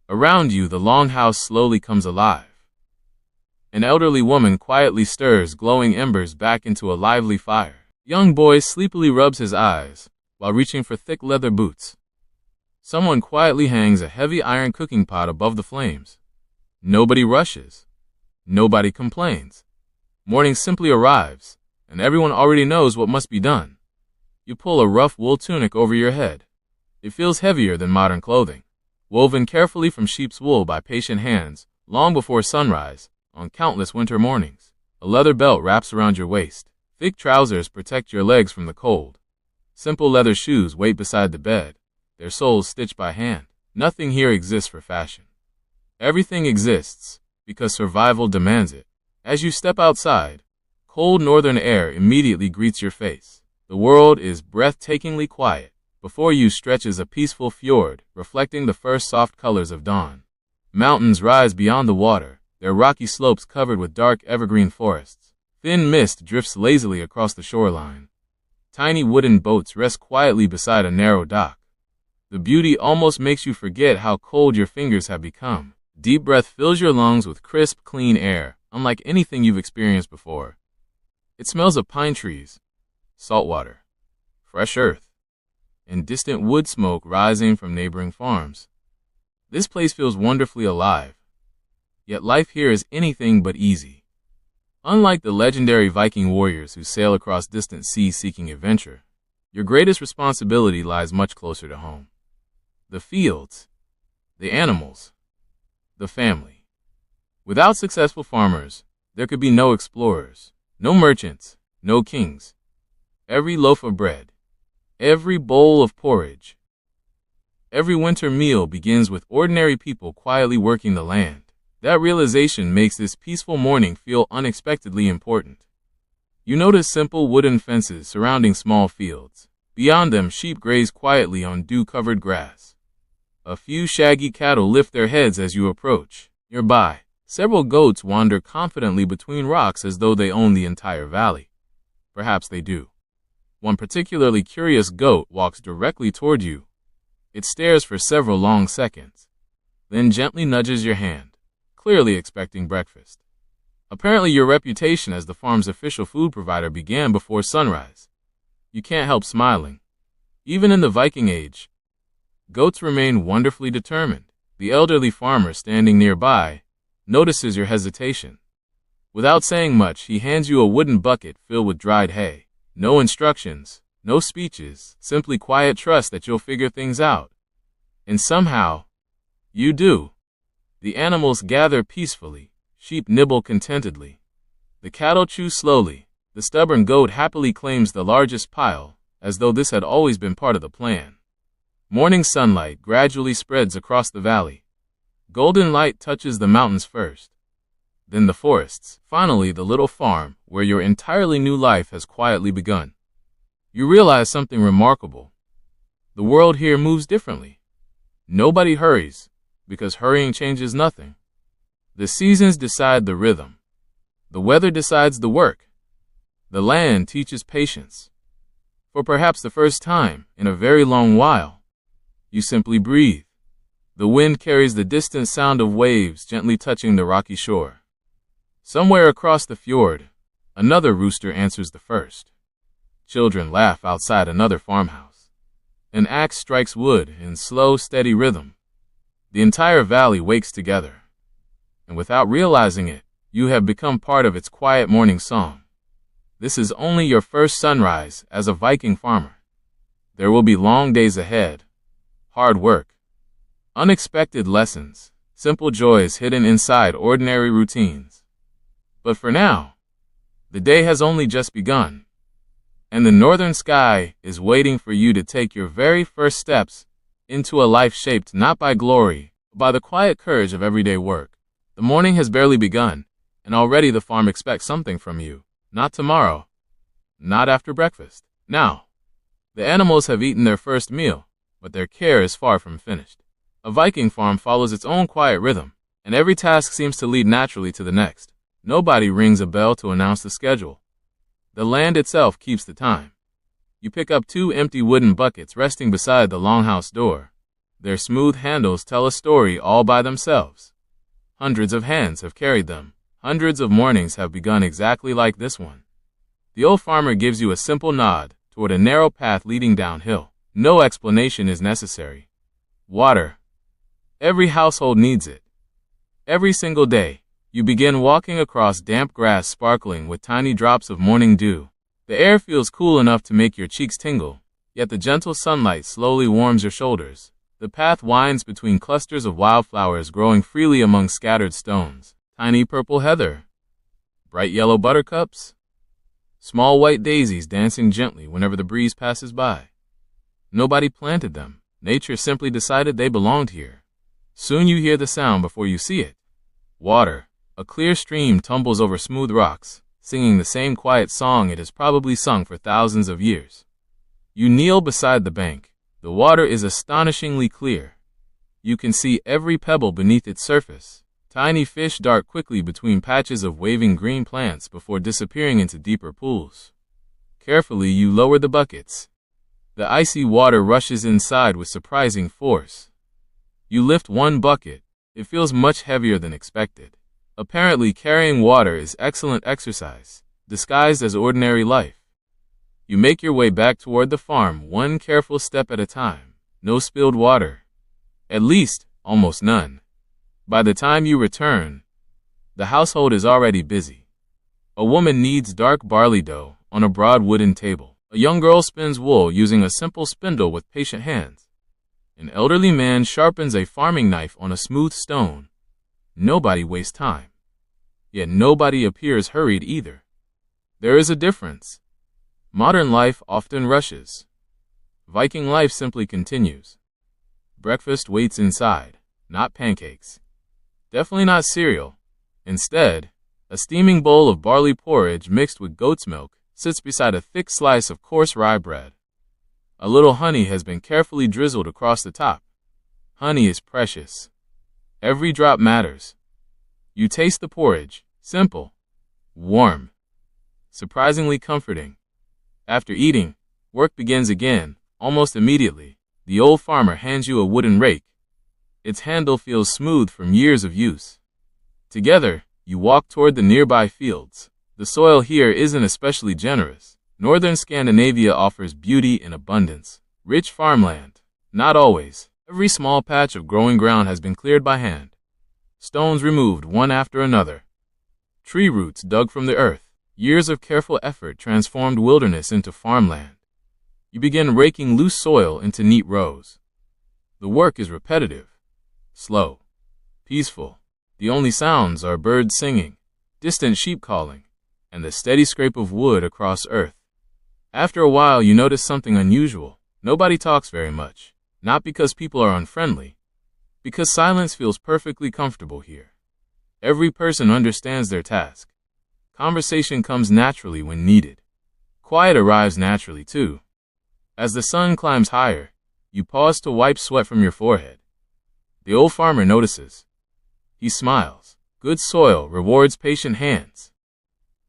[SPEAKER 1] Around you, the longhouse slowly comes alive. An elderly woman quietly stirs glowing embers back into a lively fire. Young boy sleepily rubs his eyes while reaching for thick leather boots. Someone quietly hangs a heavy iron cooking pot above the flames. Nobody rushes. Nobody complains. Morning simply arrives, and everyone already knows what must be done. You pull a rough wool tunic over your head. It feels heavier than modern clothing, woven carefully from sheep's wool by patient hands long before sunrise on countless winter mornings. A leather belt wraps around your waist. Thick trousers protect your legs from the cold. Simple leather shoes wait beside the bed, their soles stitched by hand. Nothing here exists for fashion. Everything exists because survival demands it. As you step outside, cold northern air immediately greets your face. The world is breathtakingly quiet. Before you stretches a peaceful fjord, reflecting the first soft colors of dawn. Mountains rise beyond the water, their rocky slopes covered with dark evergreen forests. Thin mist drifts lazily across the shoreline. Tiny wooden boats rest quietly beside a narrow dock. The beauty almost makes you forget how cold your fingers have become. Deep breath fills your lungs with crisp, clean air, unlike anything you've experienced before. It smells of pine trees, salt water, fresh earth, and distant wood smoke rising from neighboring farms. This place feels wonderfully alive, yet life here is anything but easy. Unlike the legendary Viking warriors who sail across distant seas seeking adventure, your greatest responsibility lies much closer to home. The fields, the animals, the family. Without successful farmers, there could be no explorers, no merchants, no kings. Every loaf of bread, every bowl of porridge, every winter meal begins with ordinary people quietly working the land. That realization makes this peaceful morning feel unexpectedly important. You notice simple wooden fences surrounding small fields. Beyond them, sheep graze quietly on dew-covered grass. A few shaggy cattle lift their heads as you approach. Nearby, several goats wander confidently between rocks as though they own the entire valley. Perhaps they do. One particularly curious goat walks directly toward you. It stares for several long seconds, then gently nudges your hand, clearly expecting breakfast. Apparently your reputation as the farm's official food provider began before sunrise. You can't help smiling. Even in the Viking age, goats remain wonderfully determined. The elderly farmer standing nearby notices your hesitation. Without saying much, he hands you a wooden bucket filled with dried hay. No instructions, no speeches, simply quiet trust that you'll figure things out. And somehow, you do. The animals gather peacefully. Sheep nibble contentedly. The cattle chew slowly. The stubborn goat happily claims the largest pile, as though this had always been part of the plan. Morning sunlight gradually spreads across the valley. Golden light touches the mountains first, then the forests, finally the little farm where your entirely new life has quietly begun. You realize something remarkable. The world here moves differently. Nobody hurries, because hurrying changes nothing. The seasons decide the rhythm. The weather decides the work. The land teaches patience. For perhaps the first time in a very long while, you simply breathe. The wind carries the distant sound of waves gently touching the rocky shore. Somewhere across the fjord, another rooster answers the first. Children laugh outside another farmhouse. An axe strikes wood in slow, steady rhythm. The entire valley wakes together. And without realizing it, you have become part of its quiet morning song. This is only your first sunrise as a Viking farmer. There will be long days ahead, hard work, unexpected lessons, simple joys hidden inside ordinary routines. But for now, the day has only just begun, and the northern sky is waiting for you to take your very first steps into a life shaped not by glory, but by the quiet courage of everyday work. The morning has barely begun, and already the farm expects something from you. Not tomorrow, not after breakfast. Now, the animals have eaten their first meal, but their care is far from finished. A Viking farm follows its own quiet rhythm, and every task seems to lead naturally to the next. Nobody rings a bell to announce the schedule. The land itself keeps the time. You pick up two empty wooden buckets resting beside the longhouse door. Their smooth handles tell a story all by themselves. Hundreds of hands have carried them. Hundreds of mornings have begun exactly like this one. The old farmer gives you a simple nod toward a narrow path leading downhill. No explanation is necessary. Water. Every household needs it. Every single day, you begin walking across damp grass sparkling with tiny drops of morning dew. The air feels cool enough to make your cheeks tingle, yet the gentle sunlight slowly warms your shoulders. The path winds between clusters of wildflowers growing freely among scattered stones. Tiny purple heather, bright yellow buttercups, small white daisies dancing gently whenever the breeze passes by. Nobody planted them. Nature simply decided they belonged here. Soon you hear the sound before you see it. Water. A clear stream tumbles over smooth rocks, singing the same quiet song it has probably sung for thousands of years. You kneel beside the bank. The water is astonishingly clear. You can see every pebble beneath its surface. Tiny fish dart quickly between patches of waving green plants before disappearing into deeper pools. Carefully, you lower the buckets. The icy water rushes inside with surprising force. You lift one bucket. It feels much heavier than expected. Apparently, carrying water is excellent exercise, disguised as ordinary life. You make your way back toward the farm, one careful step at a time. No spilled water. At least, almost none. By the time you return, the household is already busy. A woman kneads dark barley dough on a broad wooden table. A young girl spins wool using a simple spindle with patient hands. An elderly man sharpens a farming knife on a smooth stone. Nobody wastes time. Yet nobody appears hurried either. There is a difference. Modern life often rushes. Viking life simply continues. Breakfast waits inside, not pancakes. Definitely not cereal. Instead, a steaming bowl of barley porridge mixed with goat's milk sits beside a thick slice of coarse rye bread. A little honey has been carefully drizzled across the top. Honey is precious. Every drop matters. You taste the porridge, simple, warm, surprisingly comforting. After eating, work begins again, almost immediately. The old farmer hands you a wooden rake. Its handle feels smooth from years of use. Together, you walk toward the nearby fields. The soil here isn't especially generous. Northern Scandinavia offers beauty in abundance. Rich farmland. Not always. Every small patch of growing ground has been cleared by hand. Stones removed one after another. Tree roots dug from the earth. Years of careful effort transformed wilderness into farmland. You begin raking loose soil into neat rows. The work is repetitive, slow, peaceful. The only sounds are birds singing, distant sheep calling, and the steady scrape of wood across earth. After a while, you notice something unusual. Nobody talks very much, not because people are unfriendly, because silence feels perfectly comfortable here. Every person understands their task. Conversation comes naturally when needed. Quiet arrives naturally, too. As the sun climbs higher, you pause to wipe sweat from your forehead. The old farmer notices. He smiles. Good soil rewards patient hands.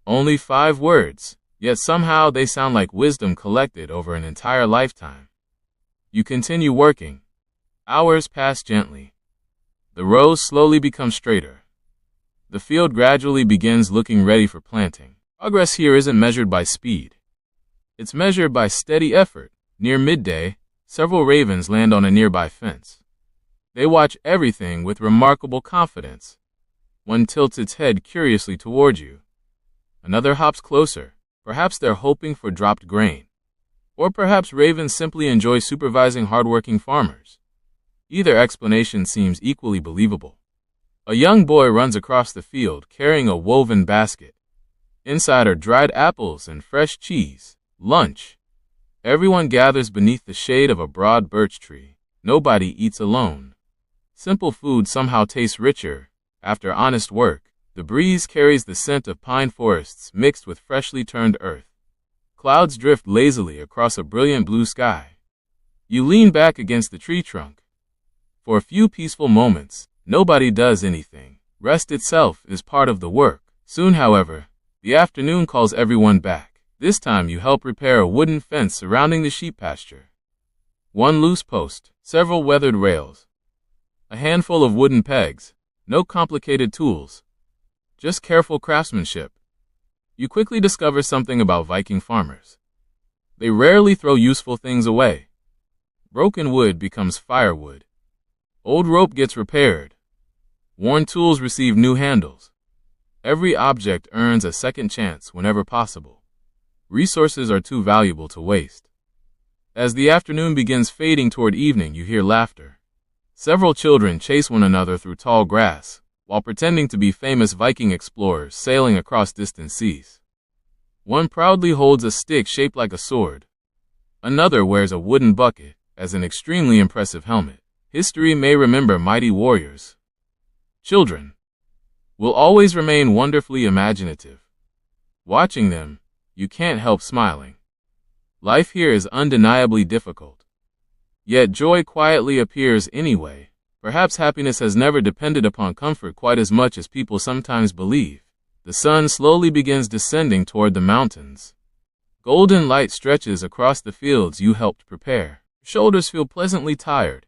[SPEAKER 1] Only 5 words, yet somehow they sound like wisdom collected over an entire lifetime. You continue working. Hours pass gently. The rows slowly become straighter. The field gradually begins looking ready for planting. Progress here isn't measured by speed. It's measured by steady effort. Near midday, several ravens land on a nearby fence. They watch everything with remarkable confidence. One tilts its head curiously toward you. Another hops closer. Perhaps they're hoping for dropped grain. Or perhaps ravens simply enjoy supervising hardworking farmers. Either explanation seems equally believable. A young boy runs across the field carrying a woven basket. Inside are dried apples and fresh cheese. Lunch. Everyone gathers beneath the shade of a broad birch tree. Nobody eats alone. Simple food somehow tastes richer. After honest work, the breeze carries the scent of pine forests mixed with freshly turned earth. Clouds drift lazily across a brilliant blue sky. You lean back against the tree trunk. For a few peaceful moments, nobody does anything. Rest itself is part of the work. Soon, however, the afternoon calls everyone back. This time you help repair a wooden fence surrounding the sheep pasture. One loose post, several weathered rails, a handful of wooden pegs, no complicated tools, just careful craftsmanship. You quickly discover something about Viking farmers. They rarely throw useful things away. Broken wood becomes firewood. Old rope gets repaired. Worn tools receive new handles. Every object earns a second chance whenever possible. Resources are too valuable to waste. As the afternoon begins fading toward evening, you hear laughter. Several children chase one another through tall grass, while pretending to be famous Viking explorers sailing across distant seas. One proudly holds a stick shaped like a sword. Another wears a wooden bucket as an extremely impressive helmet. History may remember mighty warriors. Children will always remain wonderfully imaginative. Watching them, you can't help smiling. Life here is undeniably difficult. Yet joy quietly appears anyway. Perhaps happiness has never depended upon comfort quite as much as people sometimes believe. The sun slowly begins descending toward the mountains. Golden light stretches across the fields you helped prepare. Your shoulders feel pleasantly tired.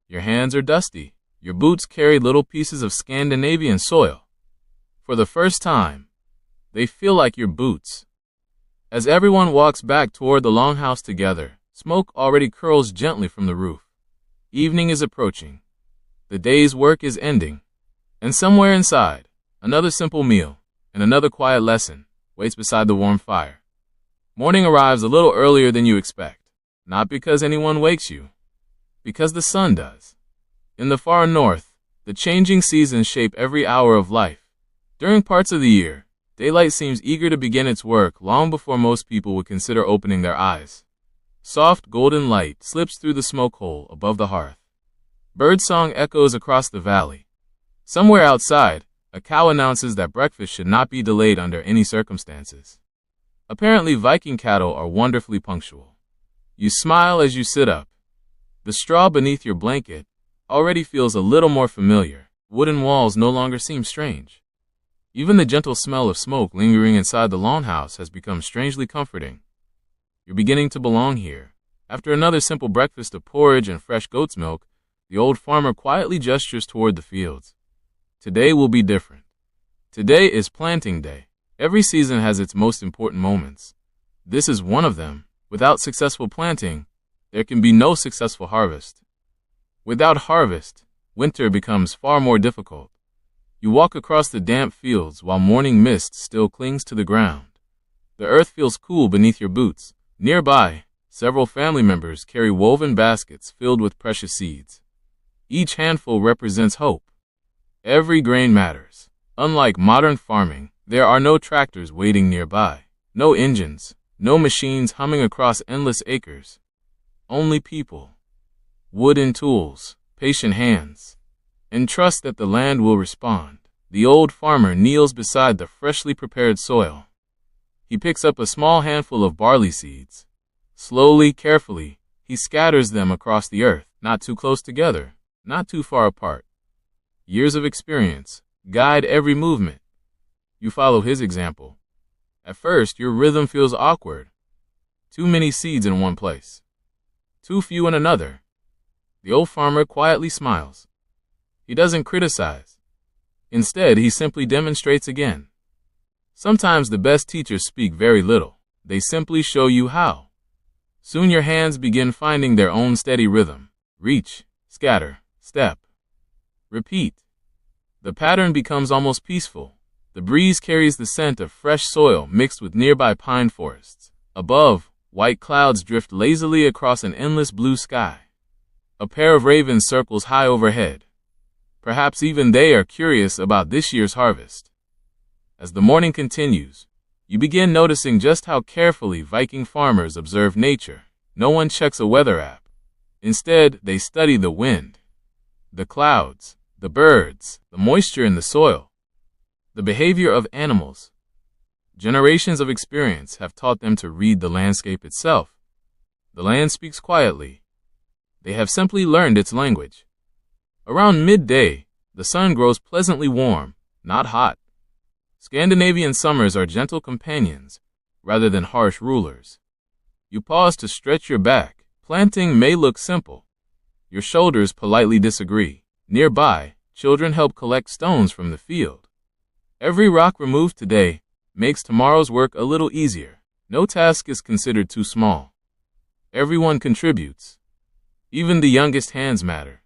[SPEAKER 1] Your hands are dusty. Your boots carry little pieces of Scandinavian soil. For the first time, they feel like your boots. As everyone walks back toward the longhouse together, smoke already curls gently from the roof. Evening is approaching. The day's work is ending. And somewhere inside, another simple meal and another quiet lesson waits beside the warm fire. Morning arrives a little earlier than you expect, not because anyone wakes you, because the sun does. In the far north, the changing seasons shape every hour of life. During parts of the year, daylight seems eager to begin its work long before most people would consider opening their eyes. Soft golden light slips through the smoke hole above the hearth. Birdsong echoes across the valley. Somewhere outside, a cow announces that breakfast should not be delayed under any circumstances. Apparently, Viking cattle are wonderfully punctual. You smile as you sit up. The straw beneath your blanket already feels a little more familiar. Wooden walls no longer seem strange. Even the gentle smell of smoke lingering inside the longhouse has become strangely comforting. You're beginning to belong here. After another simple breakfast of porridge and fresh goat's milk, the old farmer quietly gestures toward the fields. Today will be different. Today is planting day. Every season has its most important moments. This is one of them. Without successful planting, there can be no successful harvest. Without harvest, winter becomes far more difficult. You walk across the damp fields while morning mist still clings to the ground. The earth feels cool beneath your boots. Nearby, several family members carry woven baskets filled with precious seeds. Each handful represents hope. Every grain matters. Unlike modern farming, there are no tractors waiting nearby, no engines, no machines humming across endless acres. Only people, wooden tools, patient hands, and trust that the land will respond. The old farmer kneels beside the freshly prepared soil. He picks up a small handful of barley seeds. Slowly, carefully, he scatters them across the earth, not too close together, not too far apart. Years of experience guide every movement. You follow his example. At first, your rhythm feels awkward. Too many seeds in one place. Too few in another. The old farmer quietly smiles. He doesn't criticize. Instead, he simply demonstrates again. Sometimes the best teachers speak very little. They simply show you how. Soon your hands begin finding their own steady rhythm. Reach, scatter, step. Repeat. The pattern becomes almost peaceful. The breeze carries the scent of fresh soil mixed with nearby pine forests. Above, white clouds drift lazily across an endless blue sky. A pair of ravens circles high overhead. Perhaps even they are curious about this year's harvest. As the morning continues, you begin noticing just how carefully Viking farmers observe nature. No one checks a weather app. Instead, they study the wind, the clouds, the birds, the moisture in the soil, the behavior of animals. Generations of experience have taught them to read the landscape itself. The land speaks quietly. They have simply learned its language. Around midday, the sun grows pleasantly warm, not hot. Scandinavian summers are gentle companions, rather than harsh rulers. You pause to stretch your back. Planting may look simple. Your shoulders politely disagree. Nearby, children help collect stones from the field. Every rock removed today makes tomorrow's work a little easier. No task is considered too small. Everyone contributes. Even the youngest hands matter.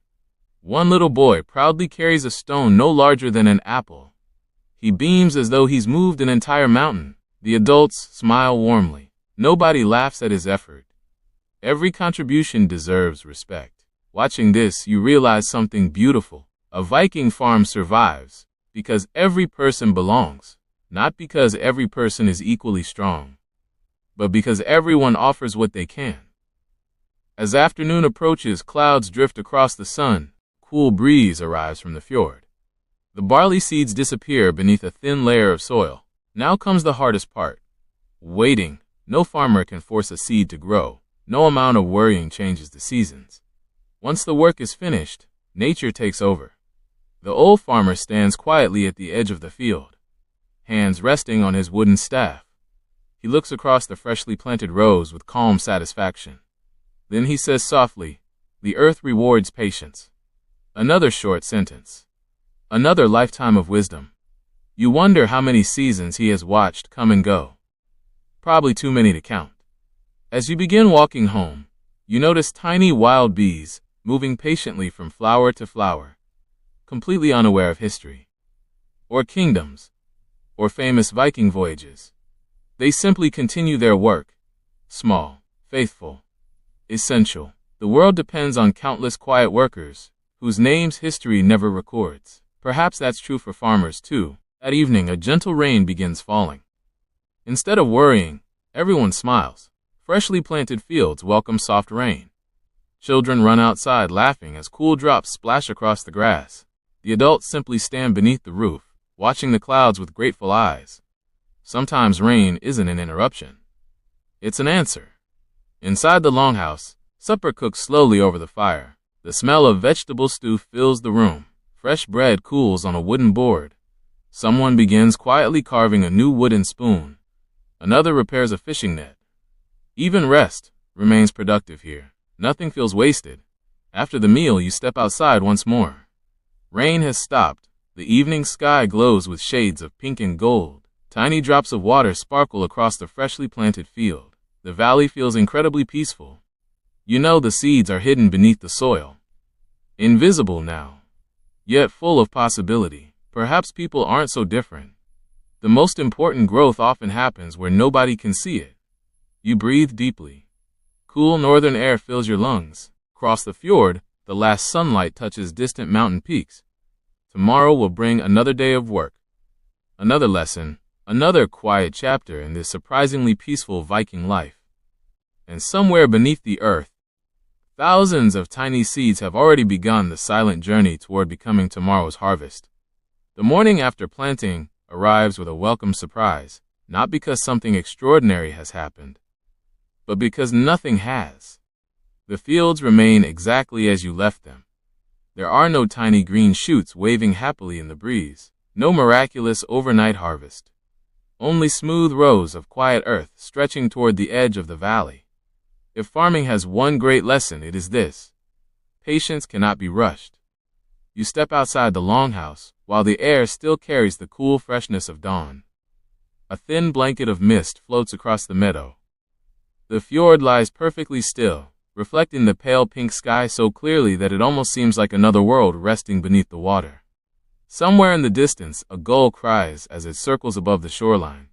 [SPEAKER 1] One little boy proudly carries a stone no larger than an apple. He beams as though he's moved an entire mountain. The adults smile warmly. Nobody laughs at his effort. Every contribution deserves respect. Watching this, you realize something beautiful. A Viking farm survives because every person belongs, not because every person is equally strong, but because everyone offers what they can. As afternoon approaches, clouds drift across the sun. Cool breeze arrives from the fjord. The barley seeds disappear beneath a thin layer of soil. Now comes the hardest part. Waiting. No farmer can force a seed to grow. No amount of worrying changes the seasons. Once the work is finished, nature takes over. The old farmer stands quietly at the edge of the field, hands resting on his wooden staff. He looks across the freshly planted rows with calm satisfaction. Then he says softly, "The earth rewards patience." Another short sentence. Another lifetime of wisdom. You wonder how many seasons he has watched come and go. Probably too many to count. As you begin walking home, you notice tiny wild bees moving patiently from flower to flower, completely unaware of history, or kingdoms, or famous Viking voyages. They simply continue their work, small, faithful, essential. The world depends on countless quiet workers, whose names history never records. Perhaps that's true for farmers too. That evening, a gentle rain begins falling. Instead of worrying, everyone smiles. Freshly planted fields welcome soft rain. Children run outside laughing as cool drops splash across the grass. The adults simply stand beneath the roof, watching the clouds with grateful eyes. Sometimes rain isn't an interruption. It's an answer. Inside the longhouse, supper cooks slowly over the fire. The smell of vegetable stew fills the room. Fresh bread cools on a wooden board. Someone begins quietly carving a new wooden spoon. Another repairs a fishing net. Even rest remains productive here. Nothing feels wasted. After the meal, you step outside once more. Rain has stopped. The evening sky glows with shades of pink and gold. Tiny drops of water sparkle across the freshly planted field. The valley feels incredibly peaceful. You know the seeds are hidden beneath the soil. Invisible now, yet full of possibility. Perhaps people aren't so different. The most important growth often happens where nobody can see it. You breathe deeply. Cool northern air fills your lungs. Across the fjord, the last sunlight touches distant mountain peaks. Tomorrow will bring another day of work, another lesson, another quiet chapter in this surprisingly peaceful Viking life. And somewhere beneath the earth, thousands of tiny seeds have already begun the silent journey toward becoming tomorrow's harvest. The morning after planting arrives with a welcome surprise, not because something extraordinary has happened, but because nothing has. The fields remain exactly as you left them. There are no tiny green shoots waving happily in the breeze, no miraculous overnight harvest. Only smooth rows of quiet earth stretching toward the edge of the valley. If farming has one great lesson, it is this: patience cannot be rushed. You step outside the longhouse, while the air still carries the cool freshness of dawn. A thin blanket of mist floats across the meadow. The fjord lies perfectly still, reflecting the pale pink sky so clearly that it almost seems like another world resting beneath the water. Somewhere in the distance, a gull cries as it circles above the shoreline.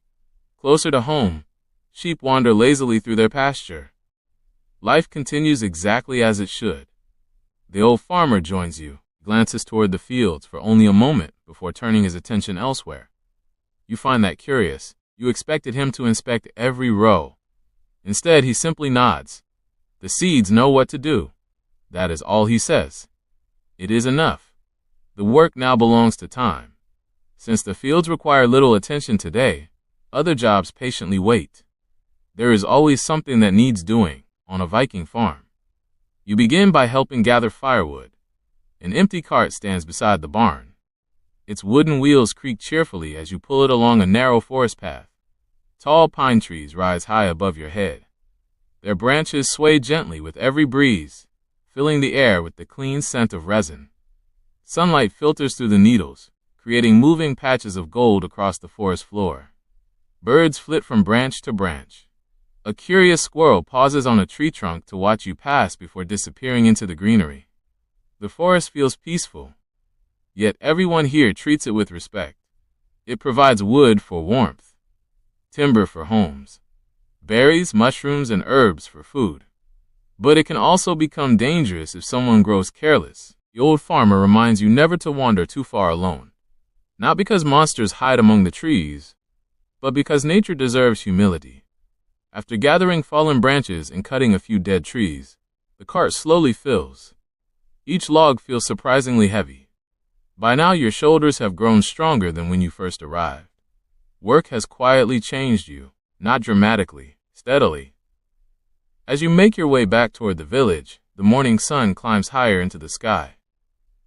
[SPEAKER 1] Closer to home, sheep wander lazily through their pasture. Life continues exactly as it should. The old farmer joins you, glances toward the fields for only a moment before turning his attention elsewhere. You find that curious. You expected him to inspect every row. Instead, he simply nods. The seeds know what to do. That is all he says. It is enough. The work now belongs to time. Since the fields require little attention today, other jobs patiently wait. There is always something that needs doing on a Viking farm. You begin by helping gather firewood. An empty cart stands beside the barn. Its wooden wheels creak cheerfully as you pull it along a narrow forest path. Tall pine trees rise high above your head. Their branches sway gently with every breeze, filling the air with the clean scent of resin. Sunlight filters through the needles, creating moving patches of gold across the forest floor. Birds flit from branch to branch. A curious squirrel pauses on a tree trunk to watch you pass before disappearing into the greenery. The forest feels peaceful, yet everyone here treats it with respect. It provides wood for warmth, timber for homes, berries, mushrooms, and herbs for food. But it can also become dangerous if someone grows careless. The old farmer reminds you never to wander too far alone. Not because monsters hide among the trees, but because nature deserves humility. After gathering fallen branches and cutting a few dead trees, the cart slowly fills. Each log feels surprisingly heavy. By now your shoulders have grown stronger than when you first arrived. Work has quietly changed you, not dramatically, steadily. As you make your way back toward the village, the morning sun climbs higher into the sky.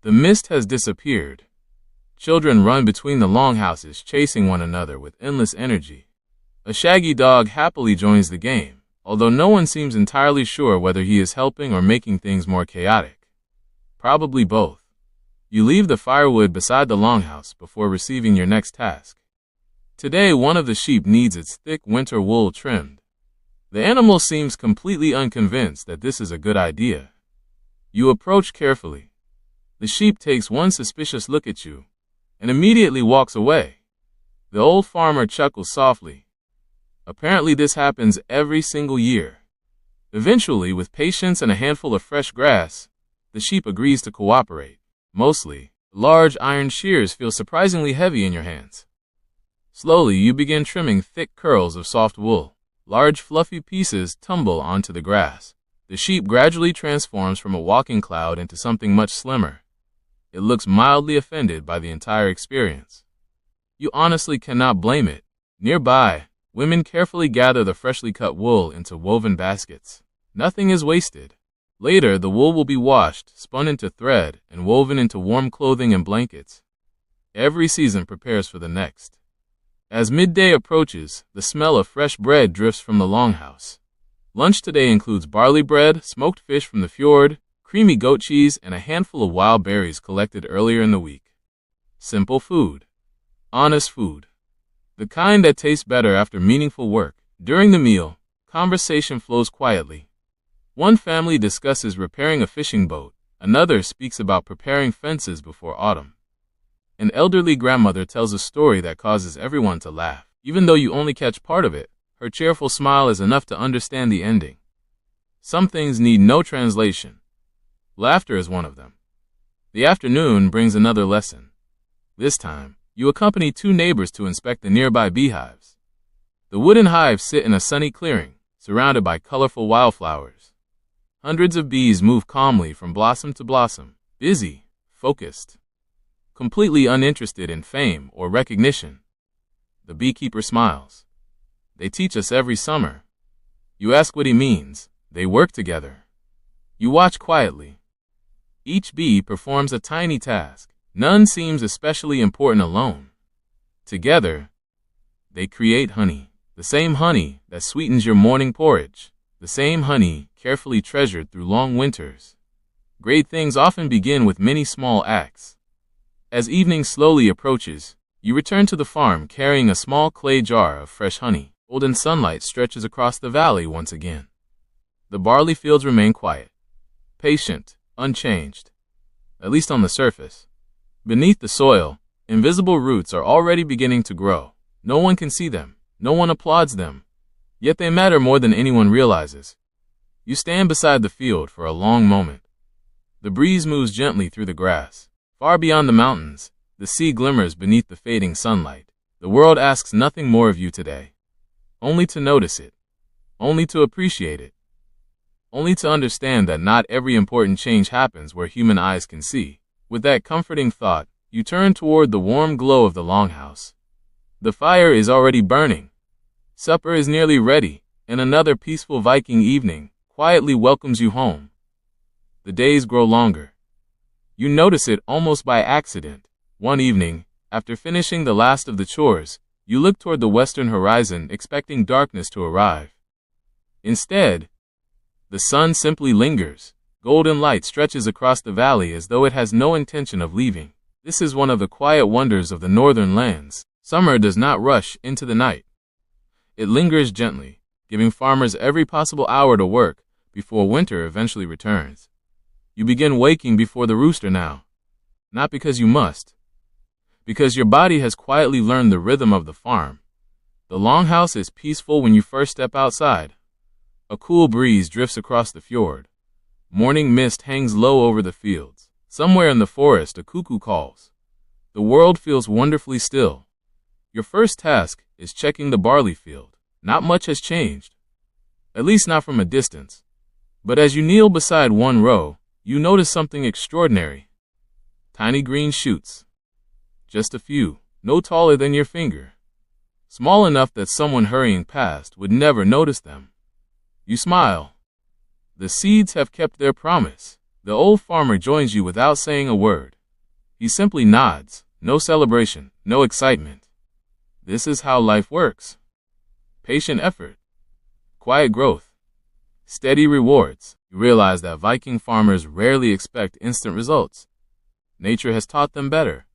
[SPEAKER 1] The mist has disappeared. Children run between the longhouses, chasing one another with endless energy. A shaggy dog happily joins the game, although no one seems entirely sure whether he is helping or making things more chaotic. Probably both. You leave the firewood beside the longhouse before receiving your next task. Today, one of the sheep needs its thick winter wool trimmed. The animal seems completely unconvinced that this is a good idea. You approach carefully. The sheep takes one suspicious look at you and immediately walks away. The old farmer chuckles softly. Apparently this happens every single year. Eventually, with patience and a handful of fresh grass, the sheep agrees to cooperate. Mostly, large iron shears feel surprisingly heavy in your hands. Slowly, you begin trimming thick curls of soft wool. Large fluffy pieces tumble onto the grass. The sheep gradually transforms from a walking cloud into something much slimmer. It looks mildly offended by the entire experience. You honestly cannot blame it. Nearby, women carefully gather the freshly cut wool into woven baskets. Nothing is wasted. Later, the wool will be washed, spun into thread, and woven into warm clothing and blankets. Every season prepares for the next. As midday approaches, the smell of fresh bread drifts from the longhouse. Lunch today includes barley bread, smoked fish from the fjord, creamy goat cheese, and a handful of wild berries collected earlier in the week. Simple food. Honest food. The kind that tastes better after meaningful work. During the meal, conversation flows quietly. One family discusses repairing a fishing boat. Another speaks about preparing fences before autumn. An elderly grandmother tells a story that causes everyone to laugh. Even though you only catch part of it, her cheerful smile is enough to understand the ending. Some things need no translation. Laughter is one of them. The afternoon brings another lesson. This time, you accompany two neighbors to inspect the nearby beehives. The wooden hives sit in a sunny clearing, surrounded by colorful wildflowers. Hundreds of bees move calmly from blossom to blossom, busy, focused, completely uninterested in fame or recognition. The beekeeper smiles. They teach us every summer. You ask what he means. They work together. You watch quietly. Each bee performs a tiny task. None seems especially important alone. Together, they create honey. The same honey that sweetens your morning porridge. The same honey carefully treasured through long winters. Great things often begin with many small acts. As evening slowly approaches, you return to the farm carrying a small clay jar of fresh honey. Golden sunlight stretches across the valley once again. The barley fields remain quiet, patient, unchanged, at least on the surface. Beneath the soil, invisible roots are already beginning to grow. No one can see them. No one applauds them. Yet they matter more than anyone realizes. You stand beside the field for a long moment. The breeze moves gently through the grass. Far beyond the mountains, the sea glimmers beneath the fading sunlight. The world asks nothing more of you today. Only to notice it. Only to appreciate it. Only to understand that not every important change happens where human eyes can see. With that comforting thought, you turn toward the warm glow of the longhouse. The fire is already burning. Supper is nearly ready, and another peaceful Viking evening quietly welcomes you home. The days grow longer. You notice it almost by accident. One evening, after finishing the last of the chores, You look toward the western horizon, expecting darkness to arrive. Instead, the sun simply lingers. Golden light stretches across the valley as though it has no intention of leaving. This is one of the quiet wonders of the northern lands. Summer does not rush into the night. It lingers gently, giving farmers every possible hour to work before winter eventually returns. You begin waking before the rooster now, not because you must, because your body has quietly learned the rhythm of the farm. The longhouse is peaceful when you first step outside. A cool breeze drifts across the fjord. Morning mist hangs low over the fields. Somewhere in the forest, a cuckoo calls. The world feels wonderfully still. Your first task is checking the barley field. Not much has changed, at least not from a distance. But as you kneel beside one row, you notice something extraordinary. Tiny green shoots. Just a few, no taller than your finger. Small enough that someone hurrying past would never notice them. You smile. The seeds have kept their promise. The old farmer joins you without saying a word. He simply nods. No celebration, no excitement. This is how life works. Patient effort. Quiet growth. Steady rewards. You realize that Viking farmers rarely expect instant results. Nature has taught them better.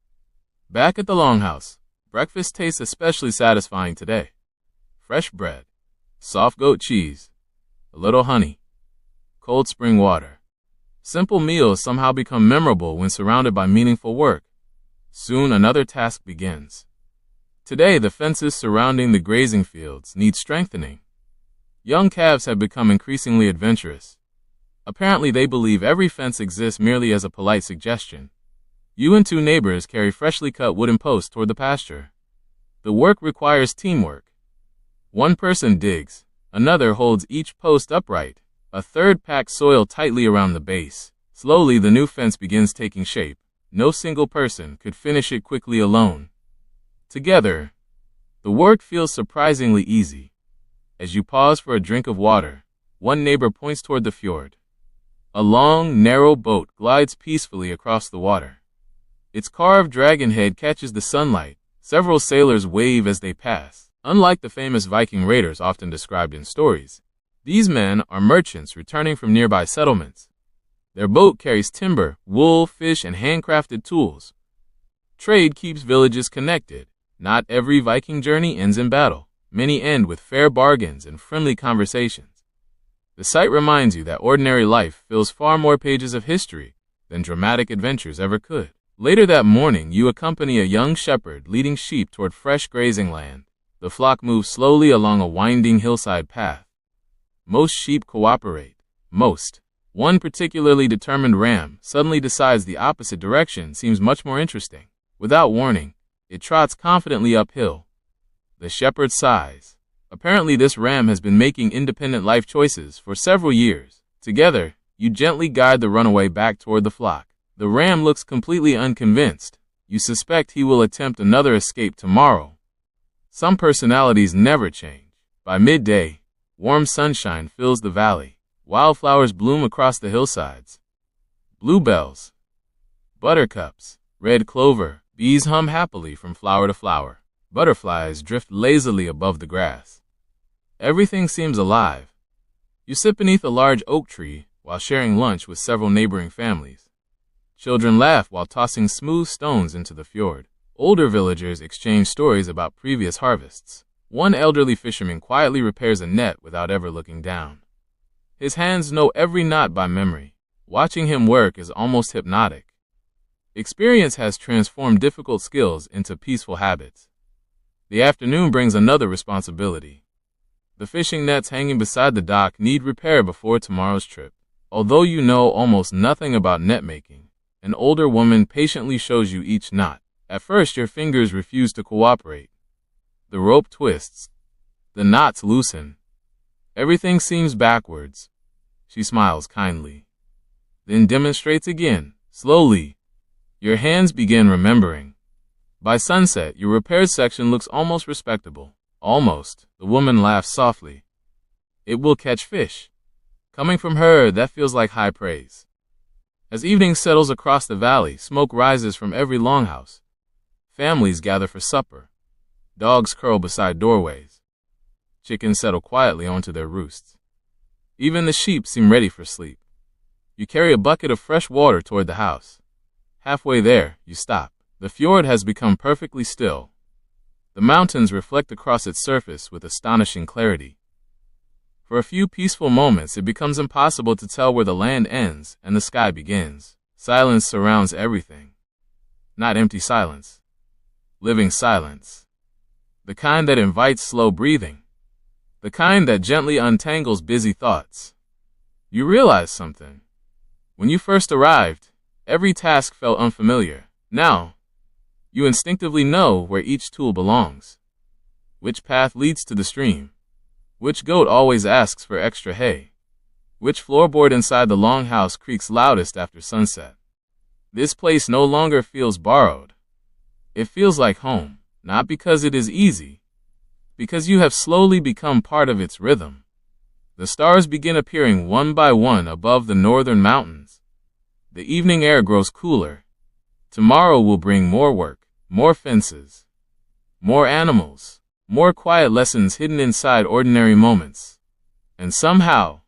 [SPEAKER 1] Back at the longhouse, breakfast tastes especially satisfying today. Fresh bread, soft goat cheese, a little honey, cold spring water. Simple meals somehow become memorable when surrounded by meaningful work. Soon another task begins. Today, the fences surrounding the grazing fields need strengthening. Young calves have become increasingly adventurous. Apparently, they believe every fence exists merely as a polite suggestion. You and two neighbors carry freshly cut wooden posts toward the pasture. The work requires teamwork. One person digs, another holds each post upright, a third packs soil tightly around the base. Slowly, the new fence begins taking shape. No single person could finish it quickly alone. Together, the work feels surprisingly easy. As you pause for a drink of water, one neighbor points toward the fjord. A long, narrow boat glides peacefully across the water. Its carved dragon head catches the sunlight. Several sailors wave as they pass. Unlike the famous Viking raiders often described in stories, these men are merchants returning from nearby settlements. Their boat carries timber, wool, fish, and handcrafted tools. Trade keeps villages connected. Not every Viking journey ends in battle. Many end with fair bargains and friendly conversations. The sight reminds you that ordinary life fills far more pages of history than dramatic adventures ever could. Later that morning, you accompany a young shepherd leading sheep toward fresh grazing land. The flock moves slowly along a winding hillside path. Most sheep cooperate. Most. One particularly determined ram suddenly decides the opposite direction seems much more interesting. Without warning, it trots confidently uphill. The shepherd sighs. Apparently, this ram has been making independent life choices for several years. Together, you gently guide the runaway back toward the flock. The ram looks completely unconvinced. You suspect he will attempt another escape tomorrow. Some personalities never change. By midday, warm sunshine fills the valley. Wildflowers bloom across the hillsides. Bluebells, buttercups, red clover, bees hum happily from flower to flower. Butterflies drift lazily above the grass. Everything seems alive. You sit beneath a large oak tree while sharing lunch with several neighboring families. Children laugh while tossing smooth stones into the fjord. Older villagers exchange stories about previous harvests. One elderly fisherman quietly repairs a net without ever looking down. His hands know every knot by memory. Watching him work is almost hypnotic. Experience has transformed difficult skills into peaceful habits. The afternoon brings another responsibility. The fishing nets hanging beside the dock need repair before tomorrow's trip. Although you know almost nothing about net making, an older woman patiently shows you each knot. At first, your fingers refuse to cooperate. The rope twists. The knots loosen. Everything seems backwards. She smiles kindly, then demonstrates again. Slowly, your hands begin remembering. By sunset, your repaired section looks almost respectable. Almost. The woman laughs softly. It will catch fish. Coming from her, that feels like high praise. As evening settles across the valley, smoke rises from every longhouse. Families gather for supper. Dogs curl beside doorways. Chickens settle quietly onto their roosts. Even the sheep seem ready for sleep. You carry a bucket of fresh water toward the house. Halfway there, you stop. The fjord has become perfectly still. The mountains reflect across its surface with astonishing clarity. For a few peaceful moments, it becomes impossible to tell where the land ends and the sky begins. Silence surrounds everything. Not empty silence. Living silence. The kind that invites slow breathing. The kind that gently untangles busy thoughts. You realize something. When you first arrived, every task felt unfamiliar. Now, you instinctively know where each tool belongs. Which path leads to the stream? Which goat always asks for extra hay? Which floorboard inside the longhouse creaks loudest after sunset? This place no longer feels borrowed. It feels like home, not because it is easy, because you have slowly become part of its rhythm. The stars begin appearing one by one above the northern mountains. The evening air grows cooler. Tomorrow will bring more work, more fences, more animals, more quiet lessons hidden inside ordinary moments. And somehow,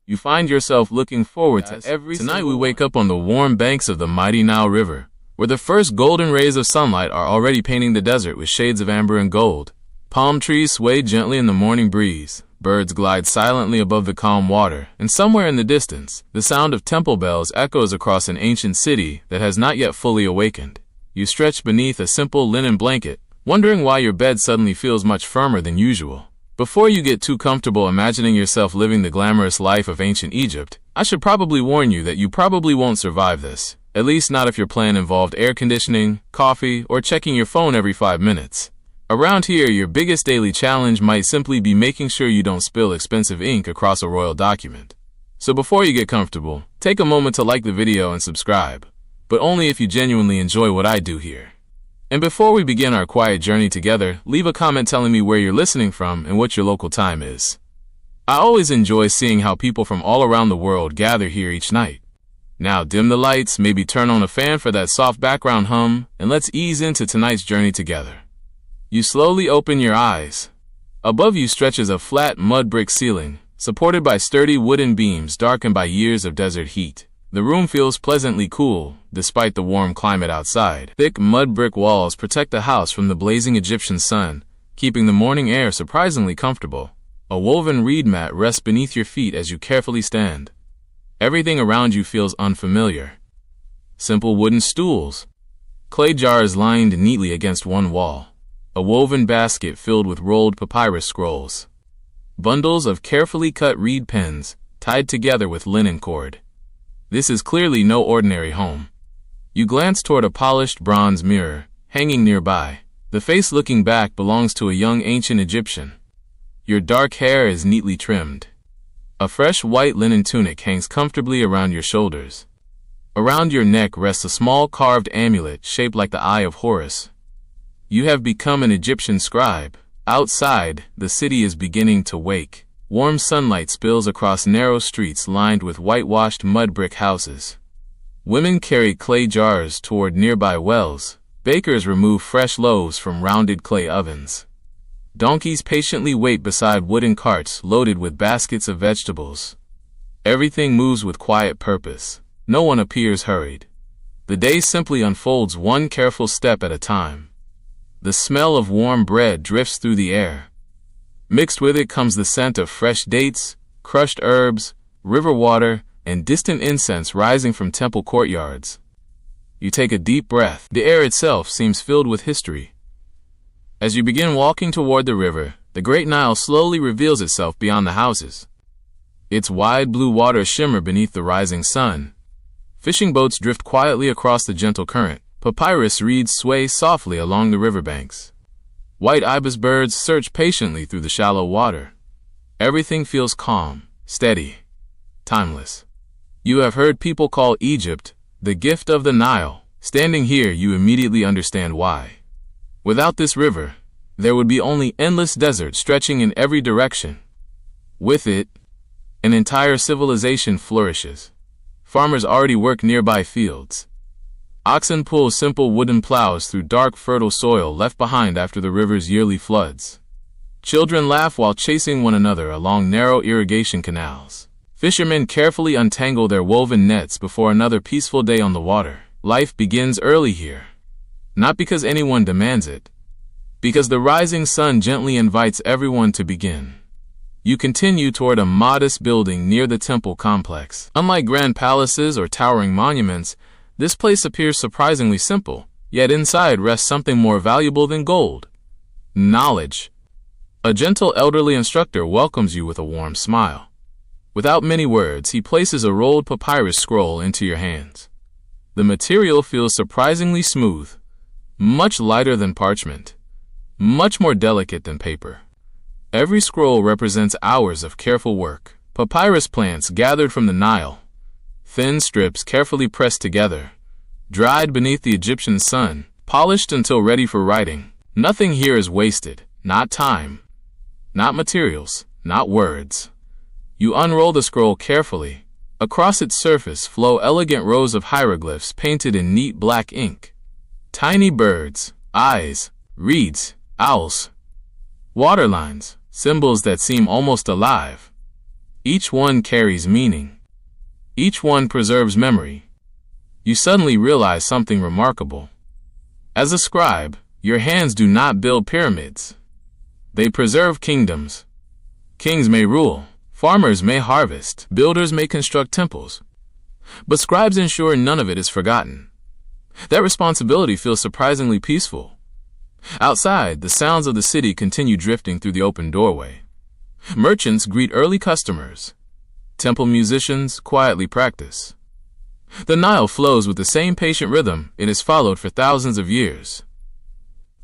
[SPEAKER 1] you find yourself looking forward to every Tonight we wake up on the warm banks of the mighty Nile River, where the first golden rays of sunlight are already painting the desert with shades of amber and gold. Palm trees sway gently in the morning breeze. Birds glide silently above the calm water, and somewhere in the distance, the sound of temple bells echoes across an ancient city that has not yet fully awakened. You stretch beneath a simple linen blanket, wondering why your bed suddenly feels much firmer than usual. Before you get too comfortable imagining yourself living the glamorous life of ancient Egypt, I should probably warn you that you probably won't survive this. At least not if your plan involved air conditioning, coffee, or checking your phone every 5 minutes. Around here, your biggest daily challenge might simply be making sure you don't spill expensive ink across a royal document. So before you get comfortable, take a moment to like the video and subscribe, but only if you genuinely enjoy what I do here. And before we begin our quiet journey together, leave a comment telling me where you're listening from and what your local time is. I always enjoy seeing how people from all around the world gather here each night. Now dim the lights, maybe turn on a fan for that soft background hum, and let's ease into tonight's journey together. You slowly open your eyes. Above you stretches a flat mud brick ceiling, supported by sturdy wooden beams darkened by years of desert heat. The room feels pleasantly cool, despite the warm climate outside. Thick mud brick walls protect the house from the blazing Egyptian sun, keeping the morning air surprisingly comfortable. A woven reed mat rests beneath your feet as you carefully stand. Everything around you feels unfamiliar. Simple wooden stools, clay jars lined neatly against one wall, a woven basket filled with rolled papyrus scrolls, bundles of carefully cut reed pens tied together with linen cord. This is clearly no ordinary home. You glance toward a polished bronze mirror hanging nearby. The face looking back belongs to a young ancient Egyptian. Your dark hair is neatly trimmed. A fresh white linen tunic hangs comfortably around your shoulders. Around your neck rests a small carved amulet shaped like the Eye of Horus. You have become an Egyptian scribe. Outside, the city is beginning to wake. Warm sunlight spills across narrow streets lined with whitewashed mud brick houses. Women carry clay jars toward nearby wells. Bakers remove fresh loaves from rounded clay ovens. Donkeys patiently wait beside wooden carts loaded with baskets of vegetables. Everything moves with quiet purpose. No one appears hurried. The day simply unfolds one careful step at a time. The smell of warm bread drifts through the air. Mixed with it comes the scent of fresh dates, crushed herbs, river water, and distant incense rising from temple courtyards. You take a deep breath. The air itself seems filled with history. As you begin walking toward the river, the Great Nile slowly reveals itself beyond the houses. Its wide blue waters shimmer beneath the rising sun. Fishing boats drift quietly across the gentle current. Papyrus reeds sway softly along the riverbanks. White ibis birds search patiently through the shallow water. Everything feels calm, steady, timeless. You have heard people call Egypt the gift of the Nile. Standing here, you immediately understand why. Without this river, there would be only endless desert stretching in every direction. With it, an entire civilization flourishes. Farmers already work nearby fields. Oxen pull simple wooden plows through dark, fertile soil left behind after the river's yearly floods. Children laugh while chasing one another along narrow irrigation canals. Fishermen carefully untangle their woven nets before another peaceful day on the water. Life begins early here. Not because anyone demands it, because the rising sun gently invites everyone to begin. You continue toward a modest building near the temple complex. Unlike grand palaces or towering monuments, this place appears surprisingly simple, yet inside rests something more valuable than gold: knowledge. A gentle elderly instructor welcomes you with a warm smile. Without many words, he places a rolled papyrus scroll into your hands. The material feels surprisingly smooth, much lighter than parchment, much more delicate than paper. Every scroll represents hours of careful work. Papyrus plants gathered from the Nile, thin strips carefully pressed together, dried beneath the Egyptian sun, polished until ready for writing. Nothing here is wasted, not time, not materials, not words. You unroll the scroll carefully. Across its surface flow elegant rows of hieroglyphs painted in neat black ink. Tiny birds, eyes, reeds, owls, waterlines, symbols that seem almost alive. Each one carries meaning. Each one preserves memory. You suddenly realize something remarkable. As a scribe, your hands do not build pyramids. They preserve kingdoms. Kings may rule, farmers may harvest, builders may construct temples, but scribes ensure none of it is forgotten. That responsibility feels surprisingly peaceful. Outside, the sounds of the city continue drifting through the open doorway. Merchants greet early customers. Temple musicians quietly practice. The Nile flows with the same patient rhythm it has followed for thousands of years.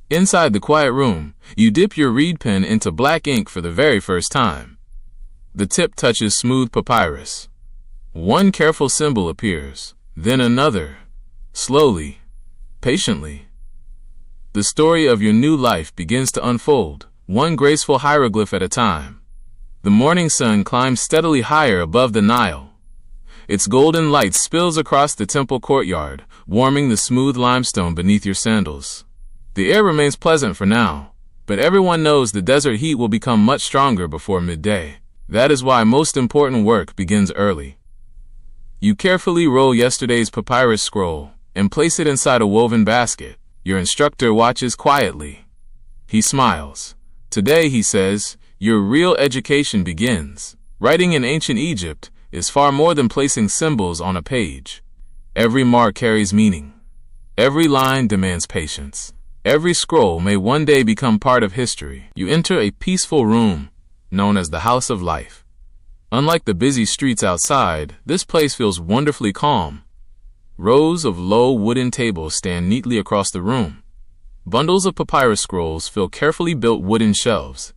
[SPEAKER 1] Inside the quiet room, you dip your reed pen into black ink for the very first time. The tip touches smooth papyrus. One careful symbol appears, then another, slowly, patiently. The story of your new life begins to unfold, one graceful hieroglyph at a time. The morning sun climbs steadily higher above the Nile. Its golden light spills across the temple courtyard, warming the smooth limestone beneath your sandals. The air remains pleasant for now, but everyone knows the desert heat will become much stronger before midday. That is why most important work begins early. You carefully roll yesterday's papyrus scroll and place it inside a woven basket. Your instructor watches quietly. He smiles. Today, he says, your real education begins. Writing in ancient Egypt is far more than placing symbols on a page. Every mark carries meaning. Every line demands patience. Every scroll may one day become part of history. You enter a peaceful room, known as the House of Life. Unlike the busy streets outside, this place feels wonderfully calm. Rows of low wooden tables stand neatly across the room. Bundles of papyrus scrolls fill carefully built wooden shelves.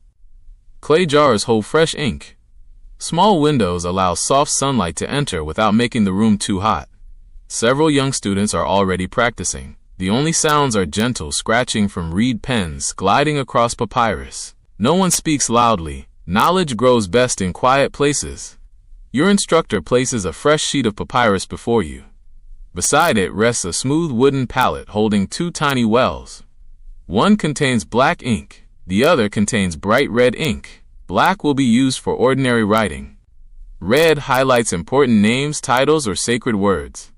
[SPEAKER 1] Clay jars hold fresh ink. Small windows allow soft sunlight to enter without making the room too hot. Several young students are already practicing. The only sounds are gentle scratching from reed pens gliding across papyrus. No one speaks loudly. Knowledge grows best in quiet places. Your instructor places a fresh sheet of papyrus before you. Beside it rests a smooth wooden palette holding two tiny wells. One contains black ink. The other contains bright red ink. Black will be used for ordinary writing. Red highlights important names, titles, or sacred words.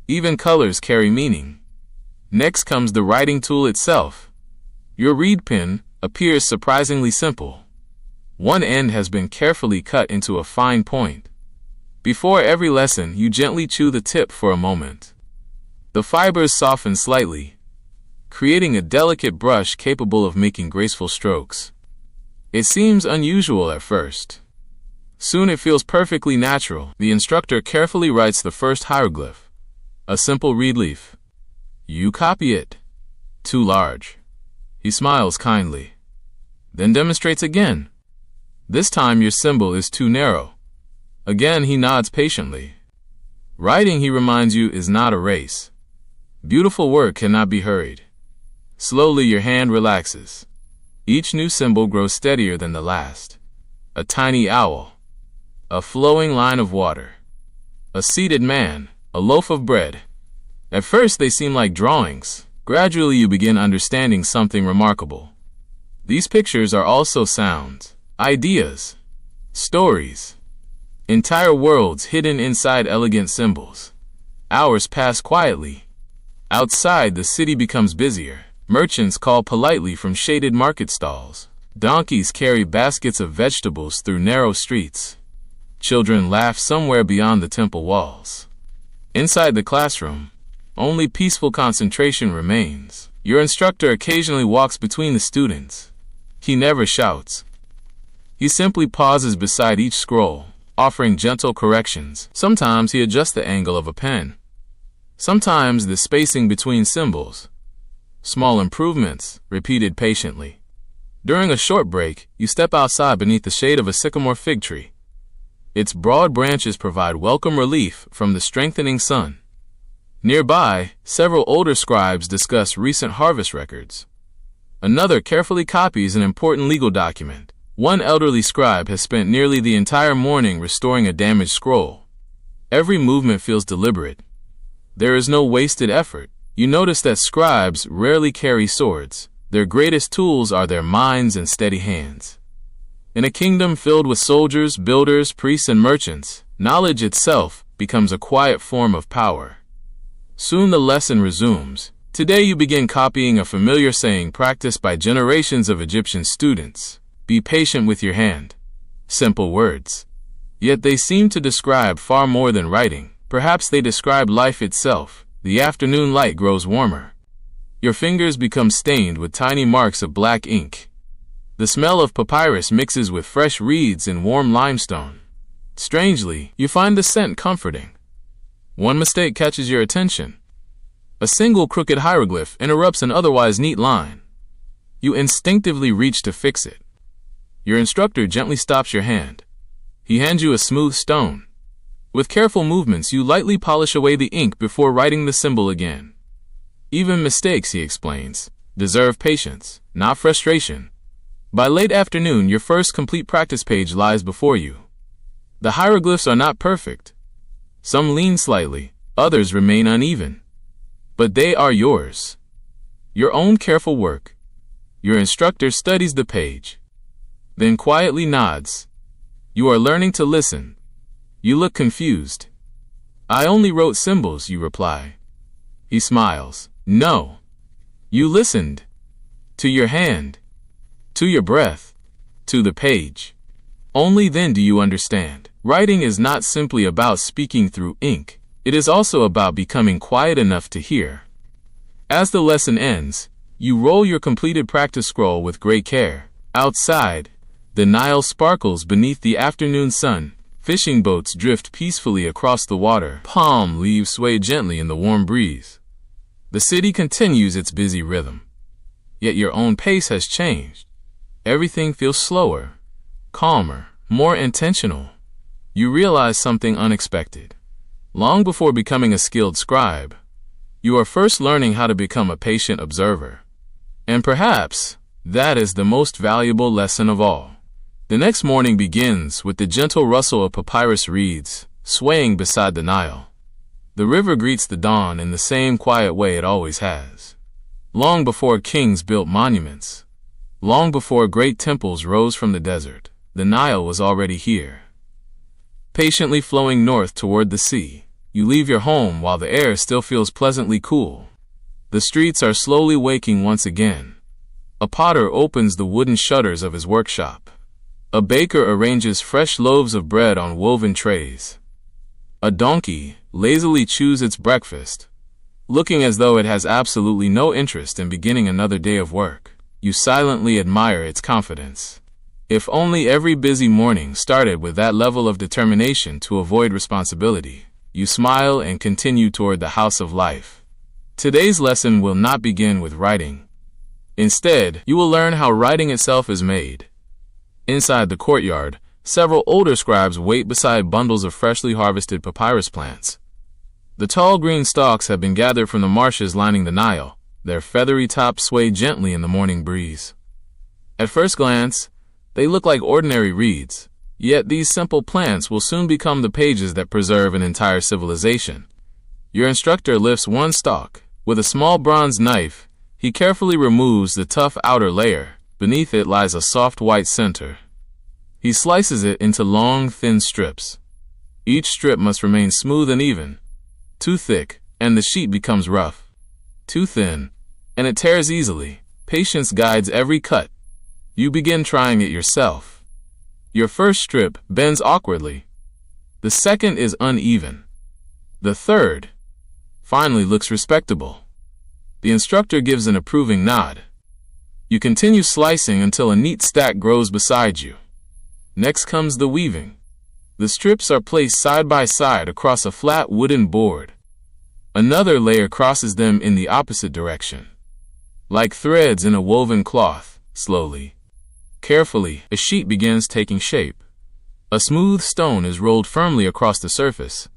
[SPEAKER 1] Even colors carry meaning. Next comes the writing tool itself. Your reed pen appears surprisingly simple. One end has been carefully cut into a fine point. Before every lesson, you gently chew the tip for a moment. The fibers soften slightly, creating a delicate brush capable of making graceful strokes. It seems unusual at first. Soon it feels perfectly natural. The instructor carefully writes the first hieroglyph, a simple reed leaf. You copy it. Too large. He smiles kindly, then demonstrates again. This time your symbol is too narrow. Again he nods patiently. Writing, he reminds you, is not a race. Beautiful work cannot be hurried. Slowly your hand relaxes. Each new symbol grows steadier than the last. A tiny owl. A flowing line of water. A seated man. A loaf of bread. At first they seem like drawings. Gradually you begin understanding something remarkable. These pictures are also sounds, ideas, stories, entire worlds hidden inside elegant symbols. Hours pass quietly. Outside, the city becomes busier. Merchants call politely from shaded market stalls. Donkeys carry baskets of vegetables through narrow streets. Children laugh somewhere beyond the temple walls. Inside the classroom, only peaceful concentration remains. Your instructor occasionally walks between the students. He never shouts. He simply pauses beside each scroll, offering gentle corrections. Sometimes he adjusts the angle of a pen. Sometimes the spacing between symbols. Small improvements, repeated patiently. During a short break, you step outside beneath the shade of a sycamore fig tree. Its broad branches provide welcome relief from the strengthening sun. Nearby, several older scribes discuss recent harvest records. Another carefully copies an important legal document. One elderly scribe has spent nearly the entire morning restoring a damaged scroll. Every movement feels deliberate. There is no wasted effort. You notice that scribes rarely carry swords. Their greatest tools are their minds and steady hands. In a kingdom filled with soldiers, builders, priests, and merchants, knowledge itself becomes a quiet form of power. Soon the lesson resumes. Today you begin copying a familiar saying practiced by generations of Egyptian students. Be patient with your hand. Simple words. Yet they seem to describe far more than writing. Perhaps they describe life itself. The afternoon light grows warmer. Your fingers become stained with tiny marks of black ink. The smell of papyrus mixes with fresh reeds and warm limestone. Strangely, you find the scent comforting. One mistake catches your attention. A single crooked hieroglyph interrupts an otherwise neat line. You instinctively reach to fix it. Your instructor gently stops your hand. He hands you a smooth stone. With careful movements, you lightly polish away the ink before writing the symbol again. Even mistakes, he explains, deserve patience, not frustration. By late afternoon, your first complete practice page lies before you. The hieroglyphs are not perfect. Some lean slightly, others remain uneven. But they are yours. Your own careful work. Your instructor studies the page, then quietly nods. You are learning to listen. You look confused. I only wrote symbols, you reply. He smiles. No. You listened. To your hand. To your breath. To the page. Only then do you understand. Writing is not simply about speaking through ink. It is also about becoming quiet enough to hear. As the lesson ends, you roll your completed practice scroll with great care. Outside, the Nile sparkles beneath the afternoon sun. Fishing boats drift peacefully across the water. Palm leaves sway gently in the warm breeze. The city continues its busy rhythm. Yet your own pace has changed. Everything feels slower, calmer, more intentional. You realize something unexpected. Long before becoming a skilled scribe, you are first learning how to become a patient observer. And perhaps that is the most valuable lesson of all. The next morning begins with the gentle rustle of papyrus reeds swaying beside the Nile. The river greets the dawn in the same quiet way it always has. Long before kings built monuments, long before great temples rose from the desert, the Nile was already here. Patiently flowing north toward the sea, you leave your home while the air still feels pleasantly cool. The streets are slowly waking once again. A potter opens the wooden shutters of his workshop. A baker arranges fresh loaves of bread on woven trays. A donkey lazily chews its breakfast, looking as though it has absolutely no interest in beginning another day of work. You silently admire its confidence. If only every busy morning started with that level of determination to avoid responsibility. You smile and continue toward the house of life. Today's lesson will not begin with writing. Instead, you will learn how writing itself is made. Inside the courtyard, several older scribes wait beside bundles of freshly harvested papyrus plants. The tall green stalks have been gathered from the marshes lining the Nile. Their feathery tops sway gently in the morning breeze. At first glance, they look like ordinary reeds, yet these simple plants will soon become the pages that preserve an entire civilization. Your instructor lifts one stalk. With a small bronze knife, he carefully removes the tough outer layer. Beneath it lies a soft white center. He slices it into long, thin strips. Each strip must remain smooth and even. Too thick, and the sheet becomes rough. Too thin, and it tears easily. Patience guides every cut. You begin trying it yourself. Your first strip bends awkwardly. The second is uneven. The third finally looks respectable. The instructor gives an approving nod. You continue slicing until a neat stack grows beside you. Next comes the weaving. The strips are placed side by side across a flat wooden board. Another layer crosses them in the opposite direction. Like threads in a woven cloth, slowly, carefully, a sheet begins taking shape. A smooth stone is rolled firmly across the surface.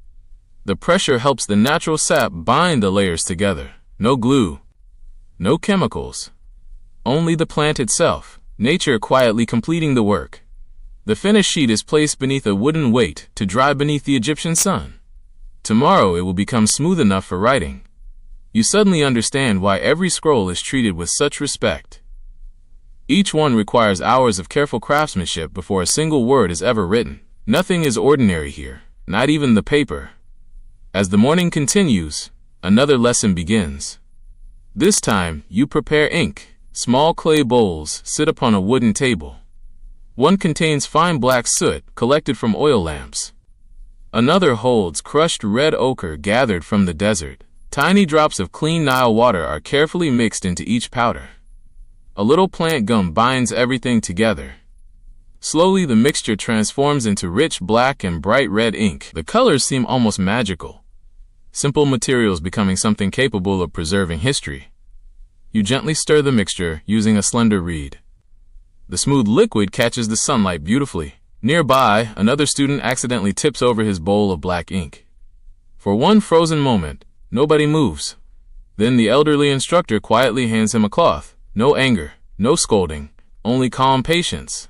[SPEAKER 1] The pressure helps the natural sap bind the layers together. No glue, no chemicals, only the plant itself, nature quietly completing the work. The finished sheet is placed beneath a wooden weight to dry beneath the Egyptian sun. Tomorrow it will become smooth enough for writing. You suddenly understand why every scroll is treated with such respect. Each one requires hours of careful craftsmanship before a single word is ever written. Nothing is ordinary here, not even the paper. As the morning continues, another lesson begins. This time, you prepare ink. Small clay bowls sit upon a wooden table. One contains fine black soot collected from oil lamps. Another holds crushed red ochre gathered from the desert. Tiny drops of clean Nile water are carefully mixed into each powder. A little plant gum binds everything together. Slowly, the mixture transforms into rich black and bright red ink. The colors seem almost magical. Simple materials becoming something capable of preserving history. You gently stir the mixture using a slender reed. The smooth liquid catches the sunlight beautifully. Nearby, another student accidentally tips over his bowl of black ink. For one frozen moment, nobody moves. Then the elderly instructor quietly hands him a cloth. No anger, no scolding, only calm patience.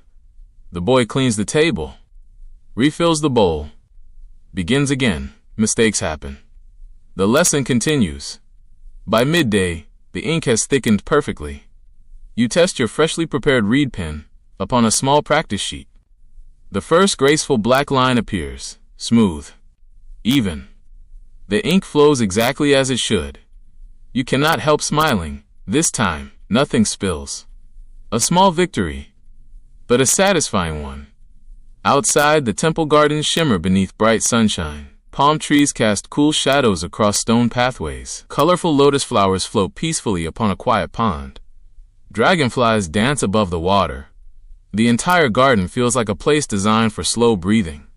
[SPEAKER 1] The boy cleans the table, refills the bowl, begins again. Mistakes happen. The lesson continues. By midday, the ink has thickened perfectly. You test your freshly prepared reed pen upon a small practice sheet. The first graceful black line appears, smooth, even. The ink flows exactly as it should. You cannot help smiling. This time, nothing spills. A small victory, but a satisfying one. Outside, the temple gardens shimmer beneath bright sunshine. Palm trees cast cool shadows across stone pathways. Colorful lotus flowers float peacefully upon a quiet pond. Dragonflies dance above the water. The entire garden feels like a place designed for slow breathing.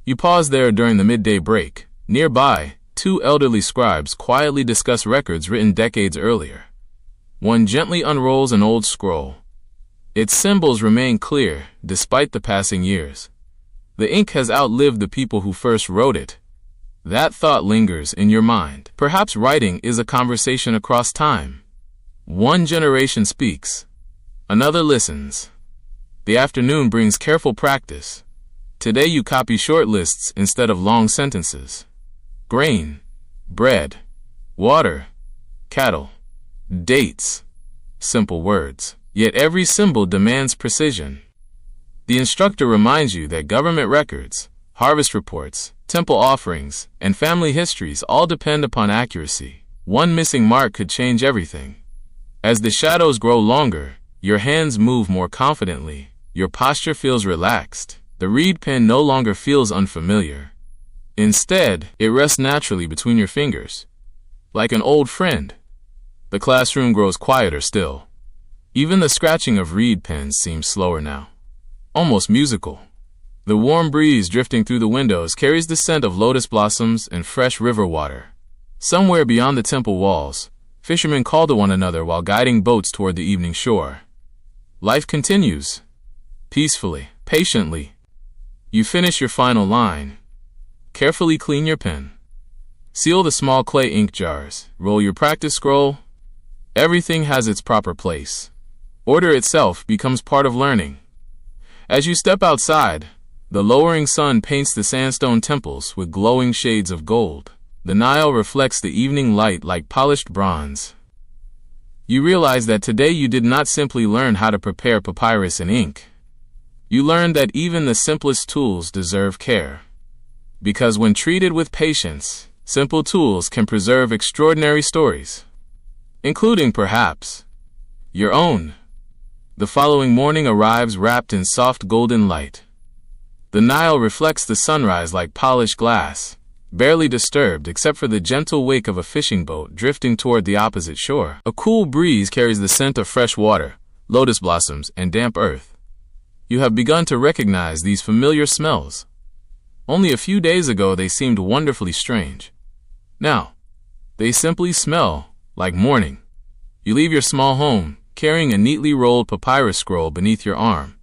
[SPEAKER 1] You pause there during the midday break. Nearby, two elderly scribes quietly discuss records written decades earlier. One gently unrolls an old scroll. Its symbols remain clear despite the passing years. The ink has outlived the people who first wrote it. That thought lingers in your mind. Perhaps writing is a conversation across time. One generation speaks, another listens. The afternoon brings careful practice. Today you copy short lists instead of long sentences. Grain, bread, water, cattle, dates. Simple words. Yet every symbol demands precision. The instructor reminds you that government records, harvest reports, temple offerings, and family histories all depend upon accuracy. One missing mark could change everything. As the shadows grow longer, your hands move more confidently. Your posture feels relaxed. The reed pen no longer feels unfamiliar. Instead, it rests naturally between your fingers, like an old friend. The classroom grows quieter still. Even the scratching of reed pens seems slower now, almost musical. The warm breeze drifting through the windows carries the scent of lotus blossoms and fresh river water. Somewhere beyond the temple walls, fishermen call to one another while guiding boats toward the evening shore. Life continues, peacefully, patiently. You finish your final line. Carefully clean your pen. Seal the small clay ink jars. Roll your practice scroll. Everything has its proper place. Order itself becomes part of learning. As you step outside, the lowering sun paints the sandstone temples with glowing shades of gold. The Nile reflects the evening light like polished bronze. You realize that today you did not simply learn how to prepare papyrus and ink. You learned that even the simplest tools deserve care. Because when treated with patience, simple tools can preserve extraordinary stories, including, perhaps, your own. The following morning arrives wrapped in soft golden light. The Nile reflects the sunrise like polished glass, barely disturbed except for the gentle wake of a fishing boat drifting toward the opposite shore. A cool breeze carries the scent of fresh water, lotus blossoms, and damp earth. You have begun to recognize these familiar smells. Only a few days ago they seemed wonderfully strange. Now, they simply smell like morning. You leave your small home, carrying a neatly rolled papyrus scroll beneath your arm.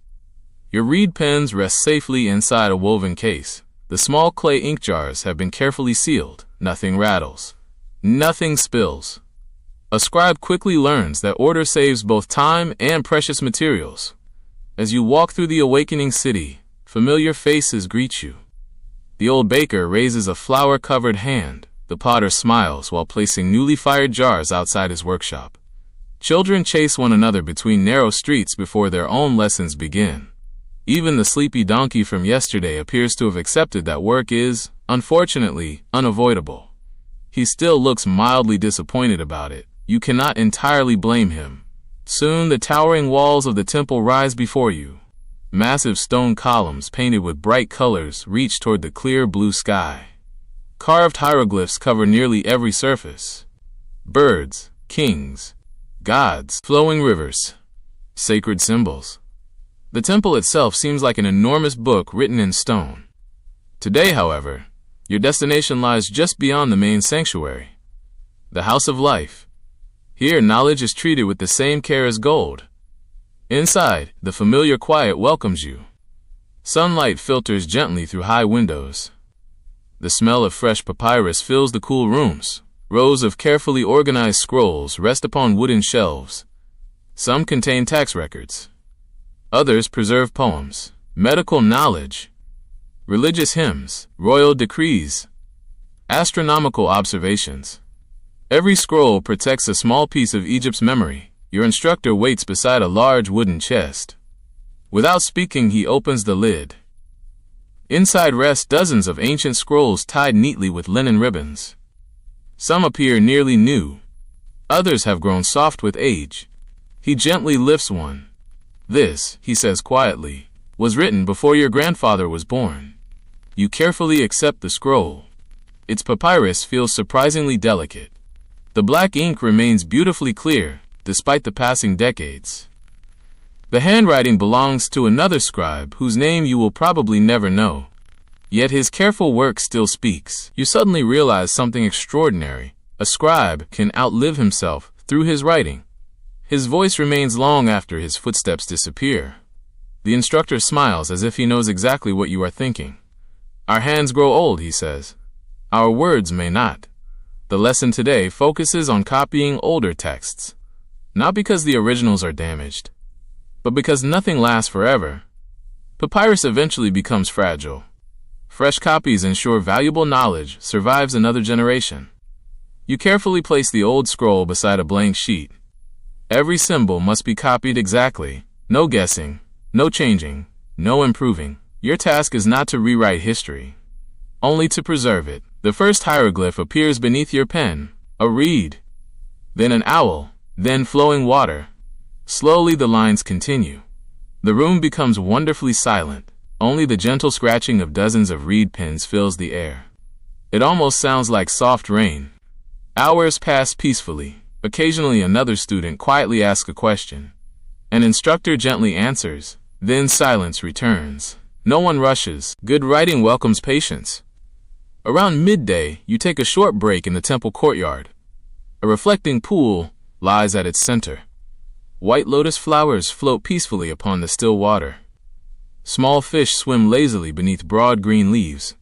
[SPEAKER 1] Your reed pens rest safely inside a woven case. The small clay ink jars have been carefully sealed. Nothing rattles. Nothing spills. A scribe quickly learns that order saves both time and precious materials. As you walk through the awakening city, familiar faces greet you. The old baker raises a flour-covered hand. The potter smiles while placing newly fired jars outside his workshop. Children chase one another between narrow streets before their own lessons begin. Even the sleepy donkey from yesterday appears to have accepted that work is, unfortunately, unavoidable. He still looks mildly disappointed about it. You cannot entirely blame him. Soon the towering walls of the temple rise before you. Massive stone columns painted with bright colors reach toward the clear blue sky. Carved hieroglyphs cover nearly every surface. Birds, kings, gods, flowing rivers, sacred symbols. The temple itself seems like an enormous book written in stone. Today, however, your destination lies just beyond the main sanctuary, the House of Life. Here, knowledge is treated with the same care as gold. Inside, the familiar quiet welcomes you. Sunlight filters gently through high windows. The smell of fresh papyrus fills the cool rooms. Rows of carefully organized scrolls rest upon wooden shelves. Some contain tax records. Others preserve poems, medical knowledge, religious hymns, royal decrees, astronomical observations. Every scroll protects a small piece of Egypt's memory. Your instructor waits beside a large wooden chest. Without speaking, he opens the lid. Inside rest dozens of ancient scrolls tied neatly with linen ribbons. Some appear nearly new. Others have grown soft with age. He gently lifts one. This, he says quietly, was written before your grandfather was born. You carefully accept the scroll. Its papyrus feels surprisingly delicate. The black ink remains beautifully clear, despite the passing decades. The handwriting belongs to another scribe whose name you will probably never know. Yet his careful work still speaks. You suddenly realize something extraordinary. A scribe can outlive himself through his writing. His voice remains long after his footsteps disappear. The instructor smiles as if he knows exactly what you are thinking. Our hands grow old, he says. Our words may not. The lesson today focuses on copying older texts. Not because the originals are damaged, but because nothing lasts forever. Papyrus eventually becomes fragile. Fresh copies ensure valuable knowledge survives another generation. You carefully place the old scroll beside a blank sheet. Every symbol must be copied exactly. No guessing, no changing, no improving. Your task is not to rewrite history, only to preserve it. The first hieroglyph appears beneath your pen, a reed, then an owl, then flowing water. Slowly the lines continue. The room becomes wonderfully silent. Only the gentle scratching of dozens of reed pens fills the air. It almost sounds like soft rain. Hours pass peacefully. Occasionally another student quietly asks a question. An instructor gently answers. Then silence returns. No one rushes. Good writing welcomes patience. Around midday, you take a short break in the temple courtyard. A reflecting pool lies at its center. White lotus flowers float peacefully upon the still water. Small fish swim lazily beneath broad green leaves.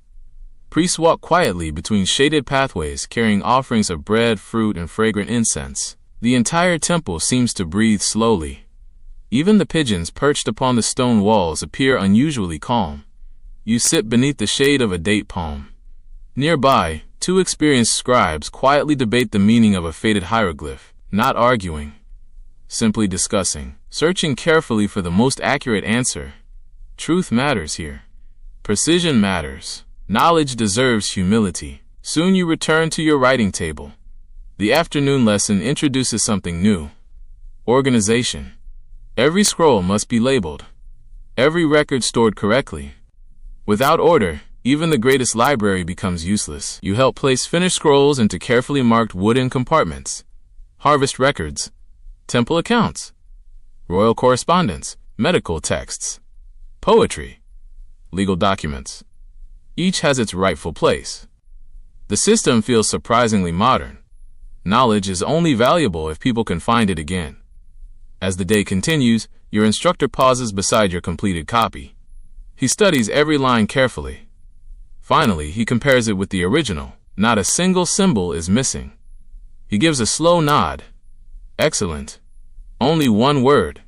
[SPEAKER 1] Priests walk quietly between shaded pathways carrying offerings of bread, fruit, and fragrant incense. The entire temple seems to breathe slowly. Even the pigeons perched upon the stone walls appear unusually calm. You sit beneath the shade of a date palm. Nearby, Two experienced scribes quietly debate the meaning of a faded hieroglyph, not arguing, simply discussing, searching carefully for the most accurate answer. Truth matters here. Precision matters. Knowledge deserves humility. Soon you return to your writing table. The afternoon lesson introduces something new. Organization. Every scroll must be labeled. Every record stored correctly. Without order, even the greatest library becomes useless. You help place finished scrolls into carefully marked wooden compartments. Harvest records, temple accounts, royal correspondence, medical texts, poetry, legal documents. Each has its rightful place. The system feels surprisingly modern. Knowledge is only valuable if people can find it again. As the day continues, your instructor pauses beside your completed copy. He studies every line carefully. Finally, he compares it with the original. Not a single symbol is missing. He gives a slow nod. Excellent. Only one word.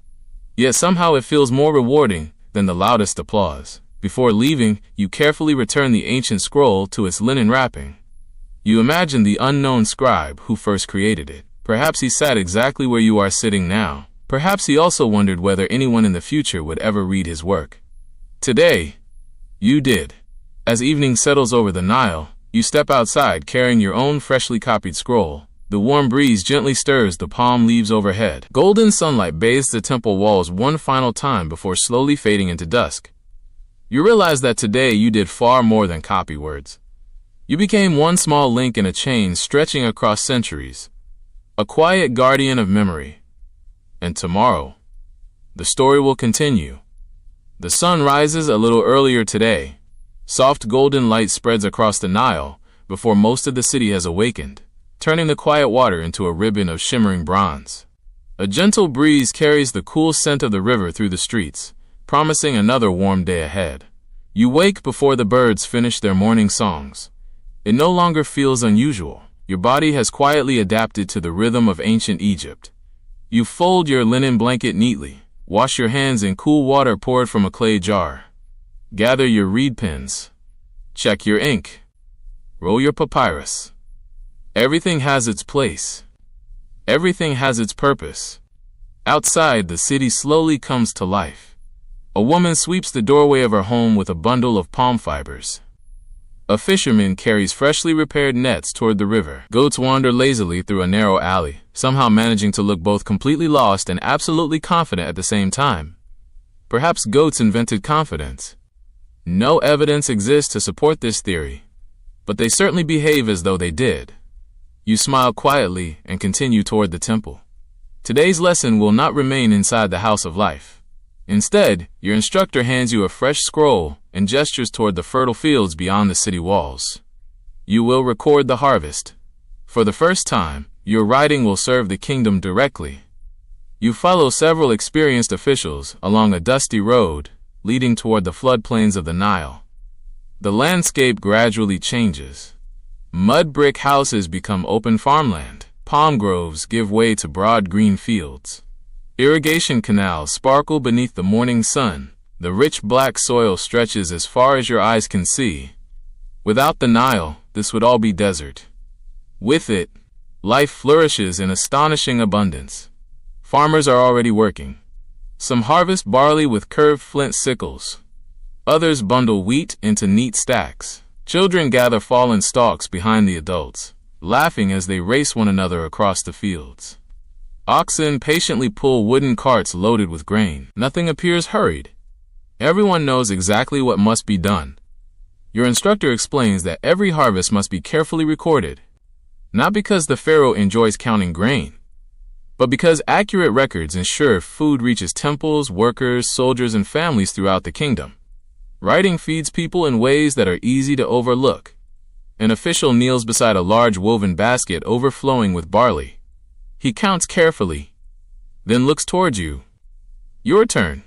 [SPEAKER 1] Yet somehow it feels more rewarding than the loudest applause. Before leaving, you carefully return the ancient scroll to its linen wrapping. You imagine the unknown scribe who first created it. Perhaps he sat exactly where you are sitting now. Perhaps he also wondered whether anyone in the future would ever read his work. Today, you did. As evening settles over the Nile, you step outside carrying your own freshly copied scroll. The warm breeze gently stirs the palm leaves overhead. Golden sunlight bathes the temple walls one final time before slowly fading into dusk. You realize that today you did far more than copy words. You became one small link in a chain stretching across centuries, a quiet guardian of memory. And tomorrow, the story will continue. The sun rises a little earlier today. Soft golden light spreads across the Nile before most of the city has awakened, turning the quiet water into a ribbon of shimmering bronze. A gentle breeze carries the cool scent of the river through the streets, promising another warm day ahead. You wake before the birds finish their morning songs. It no longer feels unusual. Your body has quietly adapted to the rhythm of ancient Egypt. You fold your linen blanket neatly, wash your hands in cool water poured from a clay jar. Gather your reed pens. Check your ink. Roll your papyrus. Everything has its place. Everything has its purpose. Outside, the city slowly comes to life. A woman sweeps the doorway of her home with a bundle of palm fibers. A fisherman carries freshly repaired nets toward the river. Goats wander lazily through a narrow alley, somehow managing to look both completely lost and absolutely confident at the same time. Perhaps goats invented confidence. No evidence exists to support this theory, but they certainly behave as though they did. You smile quietly and continue toward the temple. Today's lesson will not remain inside the house of life. Instead, your instructor hands you a fresh scroll and gestures toward the fertile fields beyond the city walls. You will record the harvest. For the first time, your writing will serve the kingdom directly. You follow several experienced officials along a dusty road leading toward the floodplains of the Nile. The landscape gradually changes. Mud brick houses become open farmland. Palm groves give way to broad green fields. Irrigation canals sparkle beneath the morning sun. The rich black soil stretches as far as your eyes can see. Without the Nile, this would all be desert. With it, life flourishes in astonishing abundance. Farmers are already working. Some harvest barley with curved flint sickles. Others bundle wheat into neat stacks. Children gather fallen stalks behind the adults, laughing as they race one another across the fields. Oxen patiently pull wooden carts loaded with grain. Nothing appears hurried. Everyone knows exactly what must be done. Your instructor explains that every harvest must be carefully recorded, not because the pharaoh enjoys counting grain, but because accurate records ensure food reaches temples, workers, soldiers, and families throughout the kingdom. Writing feeds people in ways that are easy to overlook. An official kneels beside a large woven basket overflowing with barley. He counts carefully, then looks towards you. Your turn.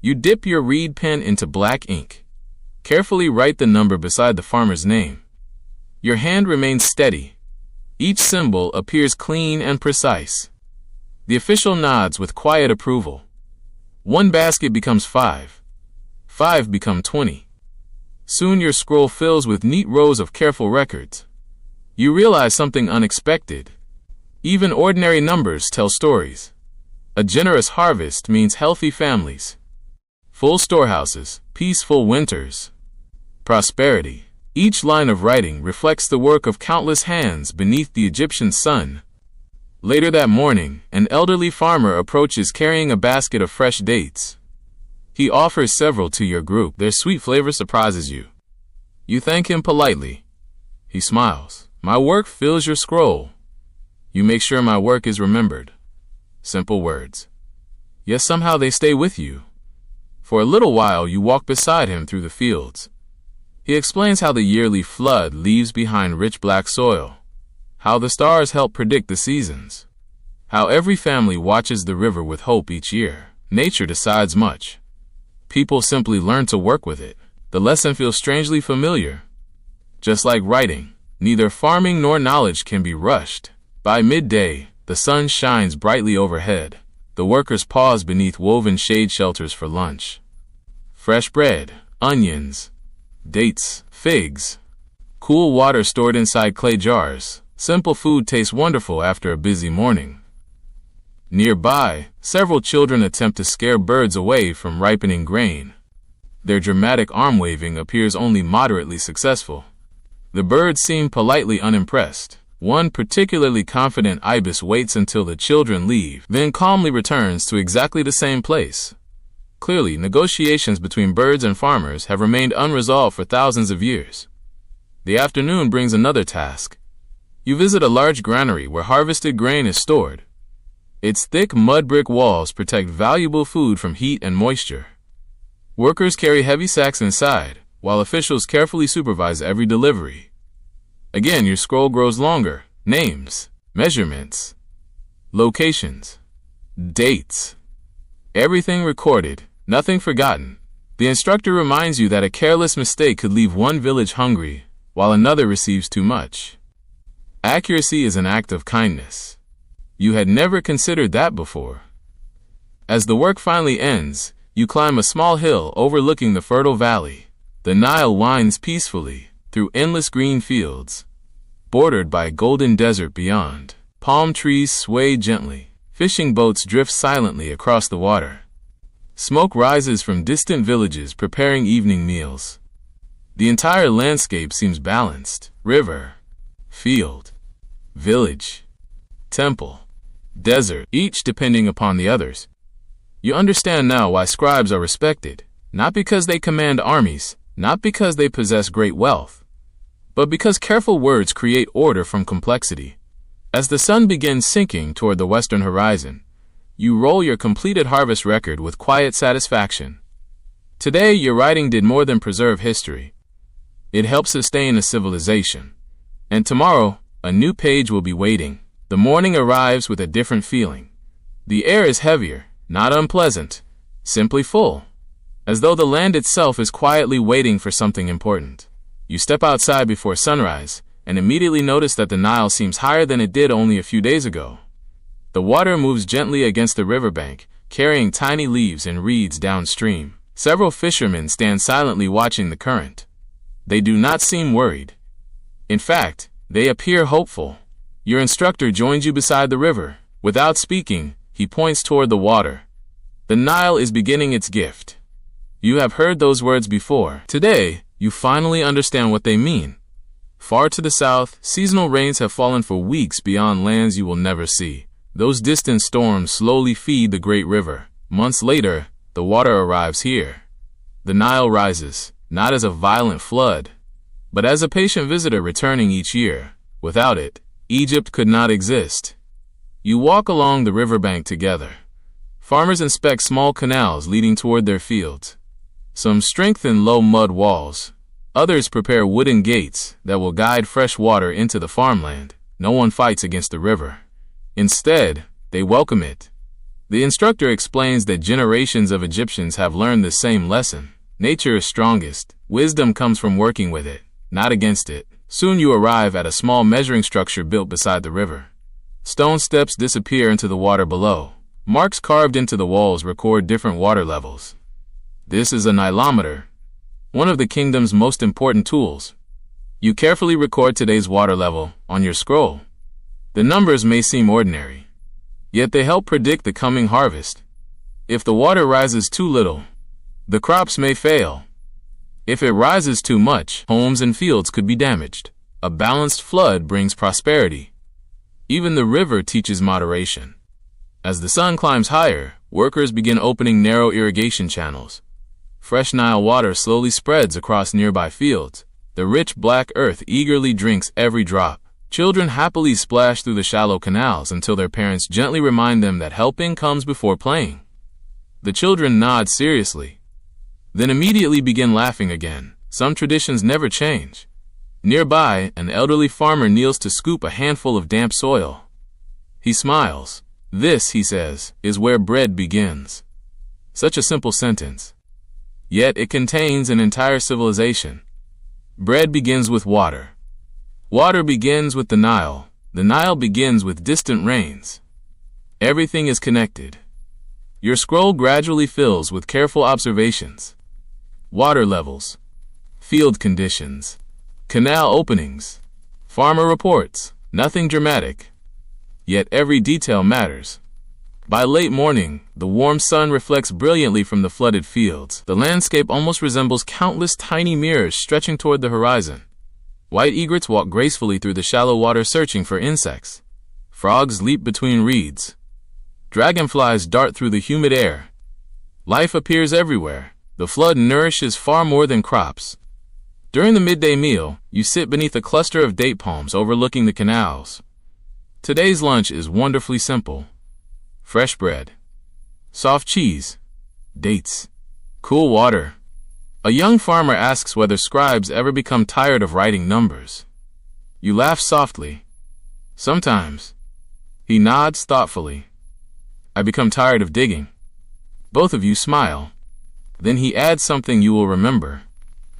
[SPEAKER 1] You dip your reed pen into black ink. Carefully write the number beside the farmer's name. Your hand remains steady. Each symbol appears clean and precise. The official nods with quiet approval. One basket becomes 5. 5 become 20. Soon your scroll fills with neat rows of careful records. You realize something unexpected. Even ordinary numbers tell stories. A generous harvest means healthy families, full storehouses, peaceful winters, prosperity. Each line of writing reflects the work of countless hands beneath the Egyptian sun. Later that morning, an elderly farmer approaches carrying a basket of fresh dates. He offers several to your group. Their sweet flavor surprises you. You thank him politely. He smiles. My work fills your scroll. You make sure my work is remembered. Simple words. Yet somehow they stay with you. For a little while you walk beside him through the fields. He explains how the yearly flood leaves behind rich black soil, how the stars help predict the seasons, how every family watches the river with hope each year. Nature decides much. People simply learn to work with it. The lesson feels strangely familiar. Just like writing, neither farming nor knowledge can be rushed. By midday, the sun shines brightly overhead. The workers pause beneath woven shade shelters for lunch. Fresh bread, onions, dates, figs, cool water stored inside clay jars. Simple food tastes wonderful after a busy morning. Nearby, several children attempt to scare birds away from ripening grain. Their dramatic arm waving appears only moderately successful. The birds seem politely unimpressed. One particularly confident ibis waits until the children leave, then calmly returns to exactly the same place. Clearly, negotiations between birds and farmers have remained unresolved for thousands of years. The afternoon brings another task. You visit a large granary where harvested grain is stored. Its thick mud brick walls protect valuable food from heat and moisture. Workers carry heavy sacks inside, while officials carefully supervise every delivery. Again, your scroll grows longer. Names, measurements, locations, dates. Everything recorded, nothing forgotten. The instructor reminds you that a careless mistake could leave one village hungry, while another receives too much. Accuracy is an act of kindness. You had never considered that before. As the work finally ends, you climb a small hill overlooking the fertile valley. The Nile winds peacefully through endless green fields, bordered by a golden desert beyond. Palm trees sway gently. Fishing boats drift silently across the water. Smoke rises from distant villages preparing evening meals. The entire landscape seems balanced. River, field, village, temple, desert, each depending upon the others. You understand now why scribes are respected, not because they command armies, not because they possess great wealth, but because careful words create order from complexity. As the sun begins sinking toward the western horizon, you roll your completed harvest record with quiet satisfaction. Today, your writing did more than preserve history. It helped sustain a civilization. And tomorrow, a new page will be waiting. The morning arrives with a different feeling. The air is heavier, not unpleasant, simply full, as though the land itself is quietly waiting for something important. You step outside before sunrise, and immediately notice that the Nile seems higher than it did only a few days ago. The water moves gently against the riverbank, carrying tiny leaves and reeds downstream. Several fishermen stand silently watching the current. They do not seem worried. In fact, they appear hopeful. Your instructor joins you beside the river. Without speaking, he points toward the water. The Nile is beginning its gift. You have heard those words before. Today, you finally understand what they mean. Far to the south, seasonal rains have fallen for weeks beyond lands you will never see. Those distant storms slowly feed the great river. Months later, the water arrives here. The Nile rises, not as a violent flood, but as a patient visitor returning each year. Without it, Egypt could not exist. You walk along the riverbank together. Farmers inspect small canals leading toward their fields. Some strengthen low mud walls. Others prepare wooden gates that will guide fresh water into the farmland. No one fights against the river. Instead, they welcome it. The instructor explains that generations of Egyptians have learned the same lesson. Nature is strongest. Wisdom comes from working with it, not against it. Soon you arrive at a small measuring structure built beside the river. Stone steps disappear into the water below. Marks carved into the walls record different water levels. This is a nilometer, one of the kingdom's most important tools. You carefully record today's water level on your scroll. The numbers may seem ordinary, yet they help predict the coming harvest. If the water rises too little, the crops may fail. If it rises too much, homes and fields could be damaged. A balanced flood brings prosperity. Even the river teaches moderation. As the sun climbs higher, workers begin opening narrow irrigation channels. Fresh Nile water slowly spreads across nearby fields. The rich black earth eagerly drinks every drop. Children happily splash through the shallow canals until their parents gently remind them that helping comes before playing. The children nod seriously, then immediately begin laughing again. Some traditions never change. Nearby, an elderly farmer kneels to scoop a handful of damp soil. He smiles. "This," he says, "is where bread begins." Such a simple sentence. Yet it contains an entire civilization. Bread begins with water. Water begins with the Nile. The Nile begins with distant rains. Everything is connected. Your scroll gradually fills with careful observations. Water levels, field conditions, canal openings, farmer reports. Nothing dramatic, yet every detail matters. By late morning, the warm sun reflects brilliantly from the flooded fields. The landscape almost resembles countless tiny mirrors stretching toward the horizon. White egrets walk gracefully through the shallow water searching for insects. Frogs leap between reeds. Dragonflies dart through the humid air. Life appears everywhere. The flood nourishes far more than crops. During the midday meal, you sit beneath a cluster of date palms overlooking the canals. Today's lunch is wonderfully simple. Fresh bread, soft cheese, dates, cool water. A young farmer asks whether scribes ever become tired of writing numbers. You laugh softly. Sometimes. He nods thoughtfully. I become tired of digging. Both of you smile. Then he adds something you will remember.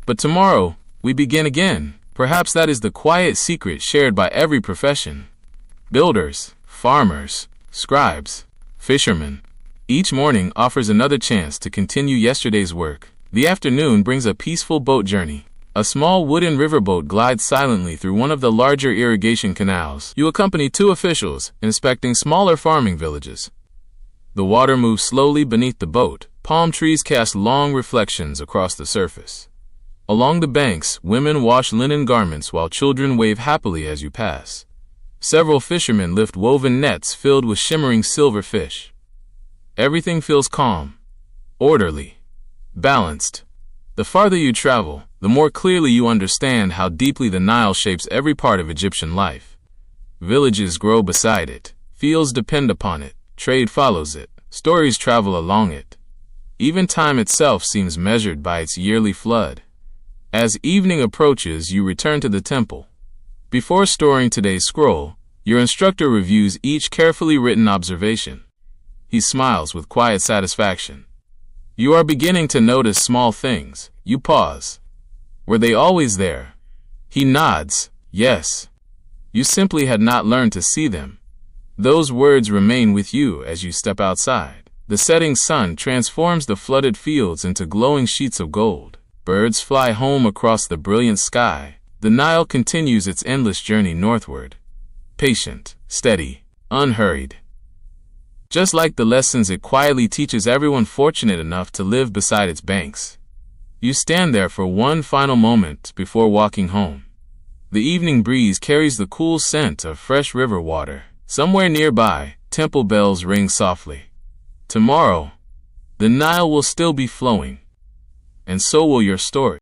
[SPEAKER 1] But tomorrow, we begin again. Perhaps that is the quiet secret shared by every profession. Builders, farmers, scribes, fishermen. Each morning offers another chance to continue yesterday's work. The afternoon brings a peaceful boat journey. A small wooden riverboat glides silently through one of the larger irrigation canals. You accompany two officials inspecting smaller farming villages. The water moves slowly beneath the boat. Palm trees cast long reflections across the surface. Along the banks, women wash linen garments while children wave happily as you pass. Several fishermen lift woven nets filled with shimmering silver fish. Everything feels calm, orderly, balanced. The farther you travel, the more clearly you understand how deeply the Nile shapes every part of Egyptian life. Villages grow beside it. Fields depend upon it. Trade follows it. Stories travel along it. Even time itself seems measured by its yearly flood. As evening approaches, you return to the temple. Before storing today's scroll, your instructor reviews each carefully written observation. He smiles with quiet satisfaction. You are beginning to notice small things. You pause. Were they always there? He nods. Yes. You simply had not learned to see them. Those words remain with you as you step outside. The setting sun transforms the flooded fields into glowing sheets of gold. Birds fly home across the brilliant sky. The Nile continues its endless journey northward. Patient, steady, unhurried. Just like the lessons it quietly teaches everyone fortunate enough to live beside its banks. You stand there for one final moment before walking home. The evening breeze carries the cool scent of fresh river water. Somewhere nearby, temple bells ring softly. Tomorrow, the Nile will still be flowing, and so will your story.